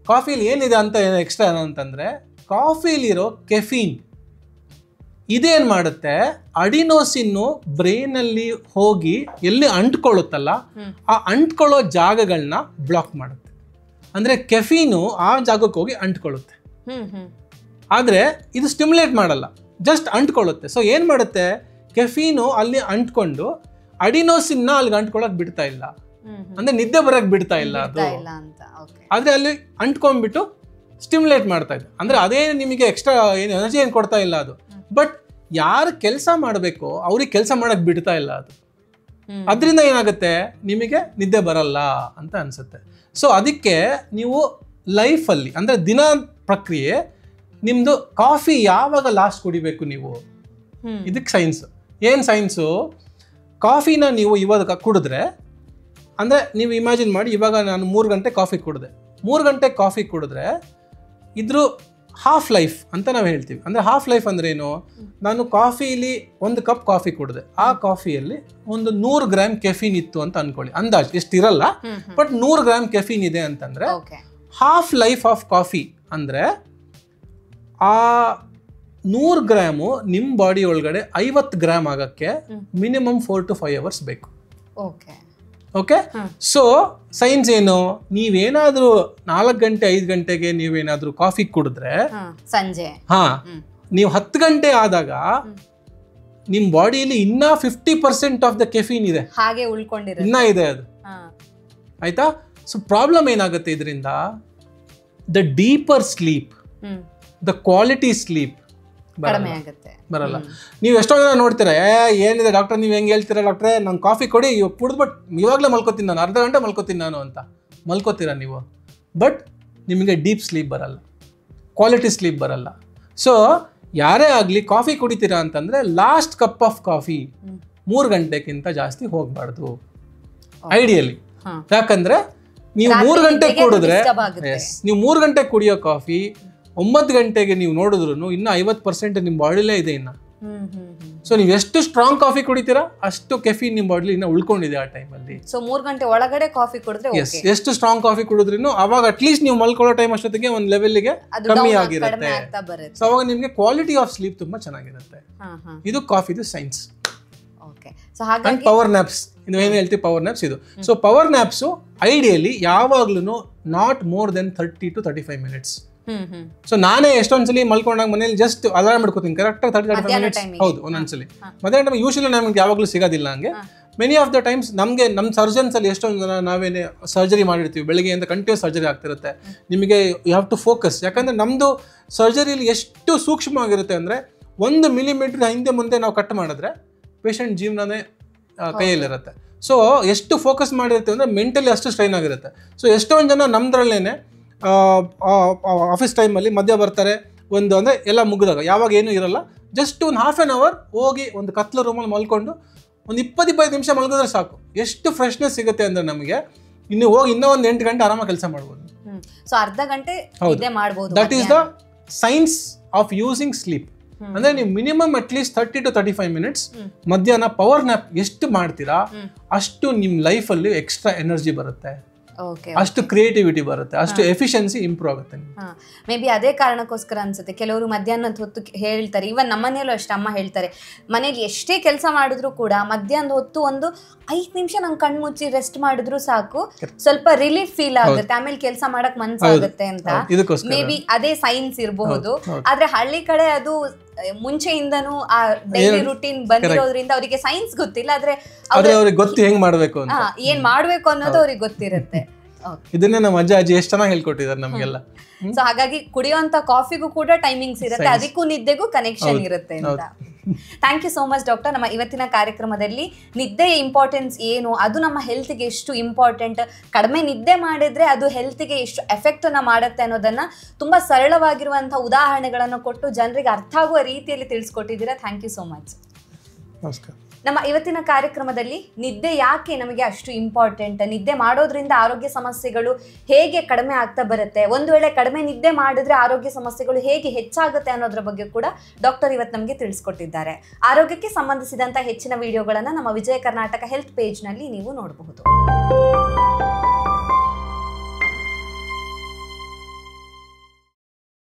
S1: ಕಾಫಿಲಿ ಏನಿದೆ ಅಂತ ಎಕ್ಸ್ಟ್ರಾ ಅಂತಂದರೆ, ಕಾಫಿಲಿರೋ ಕೆಫೀನ್ ಇದೇನು ಮಾಡುತ್ತೆ, ಅಡಿನೋಸಿನ್ನು ಬ್ರೈನಲ್ಲಿ ಹೋಗಿ ಎಲ್ಲಿ ಅಂಟ್ಕೊಳ್ಳುತ್ತಲ್ಲ, ಆ ಅಂಟ್ಕೊಳ್ಳೋ ಜಾಗಗಳನ್ನ ಬ್ಲಾಕ್ ಮಾಡುತ್ತೆ. ಅಂದರೆ ಕೆಫೀನು ಆ ಜಾಗಕ್ಕೆ ಹೋಗಿ ಅಂಟ್ಕೊಳ್ಳುತ್ತೆ. ಆದರೆ ಇದು ಸ್ಟಿಮ್ಯುಲೇಟ್ ಮಾಡಲ್ಲ, ಜಸ್ಟ್ ಅಂಟ್ಕೊಳ್ಳುತ್ತೆ. ಸೊ ಏನು ಮಾಡುತ್ತೆ, ಕೆಫೀನು ಅಲ್ಲಿ ಅಂಟ್ಕೊಂಡು ಅಡಿನೋಸಿನ್ನ ಅಲ್ಲಿಗೆ ಅಂಟ್ಕೊಳ್ಳೋಕೆ ಬಿಡ್ತಾ ಇಲ್ಲ, ಅಂದರೆ ನಿದ್ದೆ ಬರೋಕ್ಕೆ ಬಿಡ್ತಾ ಇಲ್ಲ ಅದು. ಆದರೆ ಅಲ್ಲಿ ಅಂಟ್ಕೊಂಡ್ಬಿಟ್ಟು ಸ್ಟಿಮ್ಯುಲೇಟ್ ಮಾಡ್ತಾ ಇದೆ. ಅಂದರೆ ಅದೇ ನಿಮಗೆ ಎಕ್ಸ್ಟ್ರಾ ಏನು ಎನರ್ಜಿ ಏನು ಕೊಡ್ತಾ ಇಲ್ಲ ಅದು. ಬಟ್ ಯಾರು ಕೆಲಸ ಮಾಡಬೇಕು ಅವ್ರಿಗೆ ಕೆಲಸ ಮಾಡೋಕ್ಕೆ ಬಿಡ್ತಾ ಇಲ್ಲ ಅದು. ಅದರಿಂದ ಏನಾಗುತ್ತೆ, ನಿಮಗೆ ನಿದ್ದೆ ಬರಲ್ಲ ಅಂತ ಅನಿಸುತ್ತೆ. ಸೊ ಅದಕ್ಕೆ ನೀವು ಲೈಫಲ್ಲಿ, ಅಂದರೆ ದಿನ ಪ್ರಕ್ರಿಯೆ ನಿಮ್ಮದು, ಕಾಫಿ ಯಾವಾಗ ಲಾಸ್ಟ್ ಕುಡಿಬೇಕು ನೀವು, ಇದಕ್ಕೆ ಸೈನ್ಸ್. ಏನು ಸೈನ್ಸು? ಕಾಫಿನ ನೀವು ಇವಾಗ ಕುಡಿದ್ರೆ, ಅಂದರೆ ನೀವು ಇಮ್ಯಾಜಿನ್ ಮಾಡಿ, ಇವಾಗ ನಾನು 3 ಗಂಟೆ ಕಾಫಿ ಕುಡಿದೆ, 3 ಗಂಟೆ ಕಾಫಿ ಕುಡಿದ್ರೆ ಇದ್ರ ಹಾಫ್ ಲೈಫ್ ಅಂತ ನಾವು ಹೇಳ್ತೀವಿ. ಅಂದರೆ ಹಾಫ್ ಲೈಫ್ ಅಂದ್ರೆ ಏನು? ನಾನು ಕಾಫಿಲಿ 1 ಕಪ್ ಕಾಫಿ ಕುಡಿದೆ, ಆ ಕಾಫಿಯಲ್ಲಿ ಒಂದು 100 ಗ್ರಾಮ್ ಕೆಫೀನ್ ಇತ್ತು ಅಂತ ಅನ್ಕೊಳ್ಳಿ, ಅಂದಾಜು ಎಷ್ಟಿರಲ್ಲ, ಬಟ್ 100 ಗ್ರಾಮ್ ಕೆಫೀನ್ ಇದೆ ಅಂತಂದ್ರೆ ಹಾಫ್ ಲೈಫ್ ಆಫ್ ಕಾಫಿ ಅಂದರೆ ಆ 100 ಗ್ರಾಮು ನಿಮ್ಮ ಬಾಡಿ ಒಳಗಡೆ 50 ಗ್ರಾಮ್ ಆಗೋಕ್ಕೆ ಮಿನಿಮಮ್ 4 to 5 hours ಬೇಕು. ಓಕೆ. ಸೊ ಸೈನ್ಸ್ ಏನು, ನೀವೇನಾದ್ರೂ 4 ಗಂಟೆ 5 ಗಂಟೆಗೆ ನೀವೇನಾದ್ರೂ ಕಾಫಿ ಕುಡಿದ್ರೆ ಸಂಜೆ, ನೀವು 10 ಗಂಟೆ ಆದಾಗ ನಿಮ್ಮ ಬಾಡಿಯಲ್ಲಿ ಇನ್ನೂ 50% ಆಫ್ ದ ಕೆಫೀನ್ ಇದೆ,
S2: ಹಾಗೆ ಉಳ್ಕೊಂಡಿರುತ್ತೆ,
S1: ಇನ್ನೂ ಇದೆ ಅದು. ಆಯ್ತಾ? ಸೊ ಪ್ರಾಬ್ಲಮ್ ಏನಾಗುತ್ತೆ ಇದರಿಂದ, the deeper sleep, the quality sleep ಬರಲ್ಲ. ನೀವು ಎಷ್ಟೋ ಜನ ನೋಡ್ತೀರಾ, ಏನಿದೆ ಡಾಕ್ಟರ್ ನೀವು ಹೆಂಗೆ ಹೇಳ್ತೀರಾ ಡಾಕ್ಟ್ರೆ, ನಂಗೆ ಕಾಫಿ ಕೊಡಿ, ಇವಾಗ ಕುಡಿದ್ಬಿಟ್ಟು ಇವಾಗಲೇ ಮಲ್ಕೋತೀನಿ ನಾನು, ಅರ್ಧ ಗಂಟೆ ಮಲ್ಕೋತೀನಿ ನಾನು ಅಂತ ಮಲ್ಕೋತೀರಾ ನೀವು. ಬಟ್ ನಿಮಗೆ ಡೀಪ್ ಸ್ಲೀಪ್ ಬರಲ್ಲ, ಕ್ವಾಲಿಟಿ ಸ್ಲೀಪ್ ಬರಲ್ಲ. ಸೊ ಯಾರೇ ಆಗಲಿ ಕಾಫಿ ಕುಡಿತೀರಾ ಅಂತಂದರೆ ಲಾಸ್ಟ್ ಕಪ್ ಆಫ್ ಕಾಫಿ 3 ಗಂಟೆಗಿಂತ ಜಾಸ್ತಿ ಹೋಗಬಾರ್ದು ಐಡಿಯಲಿ. ಯಾಕಂದರೆ ನೀವು 3 ಗಂಟೆಗೆ ಕುಡಿದ್ರೆ, ನೀವು 3 ಗಂಟೆಗೆ ಕುಡಿಯೋ ಕಾಫಿ 9 ಗಂಟೆಗೆ ನೀವು ನೋಡಿದ್ರು ಇನ್ನೂ 50% ನಿಮ್ಮ ಬಾಡಿಲೇ ಇದೆ ಇನ್ನು. ಸೊ ನೀವು ಎಷ್ಟು ಸ್ಟ್ರಾಂಗ್ ಕಾಫಿ ಕುಡಿತೀರಾ ಅಷ್ಟು ಕೆಫೀನ್ ನಿಮ್ಮ ಬಾಡಿಲಿ ಇನ್ನ ಉಳ್ಕೊಂಡಿದೆ ಆ ಟೈಮಲ್ಲಿ.
S2: ಸೊ 3 ಗಂಟೆ ಒಳಗಡೆ ಕಾಫಿ ಕುಡಿದ್ರೆ
S1: ಎಷ್ಟು ಸ್ಟ್ರಾಂಗ್ ಕಾಫಿ ಕುಡಿದ್ರೂ ಅವಾಗ ಅಟ್ಲೀಸ್ಟ್ ನೀವು ಮಲ್ಕೊಳ್ಳೋ ಟೈಮ್ ಅಷ್ಟೊತ್ತಿಗೆ ಒಂದು ಲೆವೆಲ್ಗೆ ಕಮ್ಮಿ ಆಗಿರುತ್ತೆ. ಸೊ ಅವಾಗ ನಿಮಗೆ ಕ್ವಾಲಿಟಿ ಆಫ್ ಸ್ಲೀಪ್ ತುಂಬಾ ಚೆನ್ನಾಗಿರುತ್ತೆ. ಇದು ಕಾಫಿದು ಸೈನ್ಸ್. ಅಂಡ್ ಪವರ್ ನ್ಯಾಪ್ಸ್, ಇದು ಏನು ಹೇಳ್ತೀವಿ ಪವರ್ ನ್ಯಾಪ್ಸ್ ಇದು. ಸೊ ಪವರ್ ನ್ಯಾಪ್ಸು ಐಡಿಯಲಿ ಯಾವಾಗ್ಲೂ not more than 30 to 35 minutes. So ನಾನೇ ಎಷ್ಟೊಂದ್ಸಲಿ ಮಲ್ಕೊಂಡಾಗ ಮನೇಲಿ ಜಸ್ಟ್ ಅಲಾರ್ಮ್ ಇಟ್ಕೋತೀನಿ ಕರೆಕ್ಟಾಗಿ 30-35 minutes. ಹೌದು, ಒಂದೊಂದ್ಸಲಿ ಮಧ್ಯಾಹ್ನ ಟೈಮ್ ಯೂಶಲಿ ನಮ್ಗೆ ಯಾವಾಗಲೂ ಸಿಗೋದಿಲ್ಲ ಹಂಗೆ. ಮೆನಿ ಆಫ್ ದ ಟೈಮ್ಸ್ ನಮಗೆ ನಮ್ಮ ಸರ್ಜನ್ಸ್ ಅಲ್ಲಿ ಎಷ್ಟೊಂದು ಜನ ನಾವೇನೇ ಸರ್ಜರಿ ಮಾಡಿರ್ತೀವಿ, ಬೆಳಗ್ಗೆಯಿಂದ ಕಂಟಿನ್ಯೂಸ್ ಸರ್ಜರಿ ಆಗ್ತಿರುತ್ತೆ. ನಿಮಗೆ ಯು ಹ್ಯಾವ್ ಟು ಫೋಕಸ್, ಯಾಕಂದ್ರೆ ನಮ್ಮದು ಸರ್ಜರಿಲಿ ಎಷ್ಟು ಸೂಕ್ಷ್ಮವಾಗಿರುತ್ತೆ ಅಂದರೆ 1 millimeter ಹಿಂದೆ ಮುಂದೆ ನಾವು ಕಟ್ ಮಾಡಿದ್ರೆ ಪೇಷಂಟ್ ಜೀವನನೇ ಕೈಯಲ್ಲಿರುತ್ತೆ. ಸೊ ಎಷ್ಟು ಫೋಕಸ್ ಮಾಡಿರ್ತೀವಿ ಅಂದರೆ ಮೆಂಟಲಿ ಅಷ್ಟು ಸ್ಟ್ರೈನ್ ಆಗಿರುತ್ತೆ. ಸೊ ಎಷ್ಟೊಂದು ಜನ ನಮ್ಮದ್ರಲ್ಲೇನೆ ಆಫೀಸ್ ಟೈಮಲ್ಲಿ ಮಧ್ಯ ಬರ್ತಾರೆ, ಒಂದು ಅಂದರೆ ಎಲ್ಲ ಮುಗಿದಾಗ ಯಾವಾಗ ಏನೂ ಇರಲ್ಲ, ಜಸ್ಟ್ ಒಂದು ಹಾಫ್ ಆನ್ ಅವರ್ ಹೋಗಿ ಒಂದು ಕತ್ಲ ರೂಮಲ್ಲಿ ಮಲ್ಕೊಂಡು ಒಂದು 20-25 ನಿಮಿಷ ಮಲ್ಗಿದ್ರೆ ಸಾಕು. ಎಷ್ಟು ಫ್ರೆಶ್ನೆಸ್ ಸಿಗುತ್ತೆ ಅಂದರೆ ನಮಗೆ ಇನ್ನು ಹೋಗಿ ಇನ್ನೂ ಒಂದು 8 ಗಂಟೆ ಆರಾಮಾಗಿ ಕೆಲಸ ಮಾಡ್ಬೋದು.
S2: ಸೊ ಅರ್ಧ ಗಂಟೆ ಮಾಡ್ಬೋದು.
S1: That is the science of using sleep. ಅಂದರೆ ನೀವು ಮಿನಿಮಮ್ ಅಟ್ಲೀಸ್ಟ್ 30 to 35 minutes ಮಧ್ಯಾಹ್ನ ಪವರ್ ನ್ಯಾಪ್ ಎಷ್ಟು ಮಾಡ್ತೀರಾ ಅಷ್ಟು ನಿಮ್ಮ ಲೈಫಲ್ಲಿ ಎಕ್ಸ್ಟ್ರಾ ಎನರ್ಜಿ ಬರುತ್ತೆ, ಅಷ್ಟು ಕ್ರಿಯೇಟಿವಿಟಿ ಬರುತ್ತೆ, ಅಷ್ಟು ಎಫಿಷಿಯನ್ಸಿ ಇಂಪ್ರೂವ್ ಆಗುತ್ತೆ.
S2: ಮೇ ಬಿ ಅದೇ ಕಾರಣಕ್ಕೋಸ್ಕರ ಅನ್ಸುತ್ತೆ ಕೆಲವರು ಮಧ್ಯಾಹ್ನದ ಹೊತ್ತು ಹೇಳ್ತಾರೆ, ಇವನ್ ನಮ್ಮ ಮನೇಲೂ ಅಷ್ಟೇ ಅಮ್ಮ ಹೇಳ್ತಾರೆ, ಮನೇಲಿ ಎಷ್ಟೇ ಕೆಲಸ ಮಾಡಿದ್ರು ಕೂಡ ಮಧ್ಯಾಹ್ನದ ಹೊತ್ತು ಒಂದು 5 ನಿಮಿಷ ನಂಗೆ ಕಣ್ಣು ಮುಚ್ಚಿ ರೆಸ್ಟ್ ಮಾಡಿದ್ರು ಸಾಕು, ಸ್ವಲ್ಪ ರಿಲೀಫ್ ಫೀಲ್ ಆಗುತ್ತೆ, ಆಮೇಲೆ ಕೆಲಸ ಮಾಡಕ್ ಮನ್ಸಾಗುತ್ತೆ ಅಂತ. ಮೇ ಬಿ ಅದೇ ಸೈನ್ಸ್ ಇರಬಹುದು. ಆದ್ರೆ ಹಳ್ಳಿ ಕಡೆ ಅದು ಮುಂಚೆಯಿಂದನೂ ಆ ಡೈಲಿ ರೂಟೀನ್ ಬಂದಿರೋದ್ರಿಂದ ಅವರಿಗೆ ಸೈನ್ಸ್ ಗೊತ್ತಿಲ್ಲ, ಆದ್ರೆ
S1: ಅವ್ರಿಗೆ ಗೊತ್ತು ಹೆಂಗ್ ಮಾಡ್ಬೇಕು ಅಂತ,
S2: ಏನ್ ಮಾಡ್ಬೇಕು ಅನ್ನೋದು ಅವ್ರಿಗೆ ಗೊತ್ತಿರುತ್ತೆ.
S1: ಇದನ್ನೇ ನಮ್ಮ ಅಜ್ಜ ಅಜ್ಜಿ ಎಷ್ಟು ಚೆನ್ನಾಗಿ ಹೇಳ್ಕೊಟ್ಟಿದ್ದಾರೆ ನಮಗೆಲ್ಲ.
S2: ಸೊ ಹಾಗಾಗಿ ಕುಡಿಯುವಂತ ಕಾಫಿಗೂ ಕೂಡ ಟೈಮಿಂಗ್ಸ್ ಇರುತ್ತೆ, ಅದಕ್ಕೂ ನಿದ್ದೆಗೂ ಕನೆಕ್ಷನ್ ಇರುತ್ತೆ ಅಂತ. Thank you so much doctor. ನಮ್ಮ ಇವತ್ತಿನ ಕಾರ್ಯಕ್ರಮದಲ್ಲಿ ನಿದ್ದೆಯ ಇಂಪಾರ್ಟೆನ್ಸ್ ಏನು, ಅದು ನಮ್ಮ ಹೆಲ್ತ್ಗೆ ಎಷ್ಟು ಇಂಪಾರ್ಟೆಂಟ್, ಕಡಿಮೆ ನಿದ್ದೆ ಮಾಡಿದ್ರೆ ಅದು ಹೆಲ್ತ್ಗೆ ಎಷ್ಟು ಎಫೆಕ್ಟ್ ಅನ್ನ ಮಾಡುತ್ತೆ ಅನ್ನೋದನ್ನ ತುಂಬಾ ಸರಳವಾಗಿರುವಂತಹ ಉದಾಹರಣೆಗಳನ್ನು ಕೊಟ್ಟು ಜನರಿಗೆ ಅರ್ಥ ಆಗುವ ರೀತಿಯಲ್ಲಿ ತಿಳಿಸ್ಕೊಟ್ಟಿದ್ದೀರಾ. Thank you so much.
S1: ನಮಸ್ಕಾರ.
S2: ನಮ್ಮ ಇವತ್ತಿನ ಕಾರ್ಯಕ್ರಮದಲ್ಲಿ ನಿದ್ದೆ ಯಾಕೆ ನಮಗೆ ಅಷ್ಟು ಇಂಪಾರ್ಟೆಂಟ್, ನಿದ್ದೆ ಮಾಡೋದ್ರಿಂದ ಆರೋಗ್ಯ ಸಮಸ್ಯೆಗಳು ಹೇಗೆ ಕಡಿಮೆ ಆಗ್ತಾ ಬರುತ್ತೆ, ಒಂದು ವೇಳೆ ಕಡಿಮೆ ನಿದ್ದೆ ಮಾಡಿದ್ರೆ ಆರೋಗ್ಯ ಸಮಸ್ಯೆಗಳು ಹೇಗೆ ಹೆಚ್ಚಾಗುತ್ತೆ ಅನ್ನೋದ್ರ ಬಗ್ಗೆ ಕೂಡ ಡಾಕ್ಟರ್ ಇವತ್ತು ನಮಗೆ ತಿಳಿಸ್ಕೊಟ್ಟಿದ್ದಾರೆ. ಆರೋಗ್ಯಕ್ಕೆ ಸಂಬಂಧಿಸಿದಂಥ ಹೆಚ್ಚಿನ ವಿಡಿಯೋಗಳನ್ನು ನಮ್ಮ ವಿಜಯ ಕರ್ನಾಟಕ ಹೆಲ್ತ್ ಪೇಜ್ನಲ್ಲಿ ನೀವು ನೋಡಬಹುದು.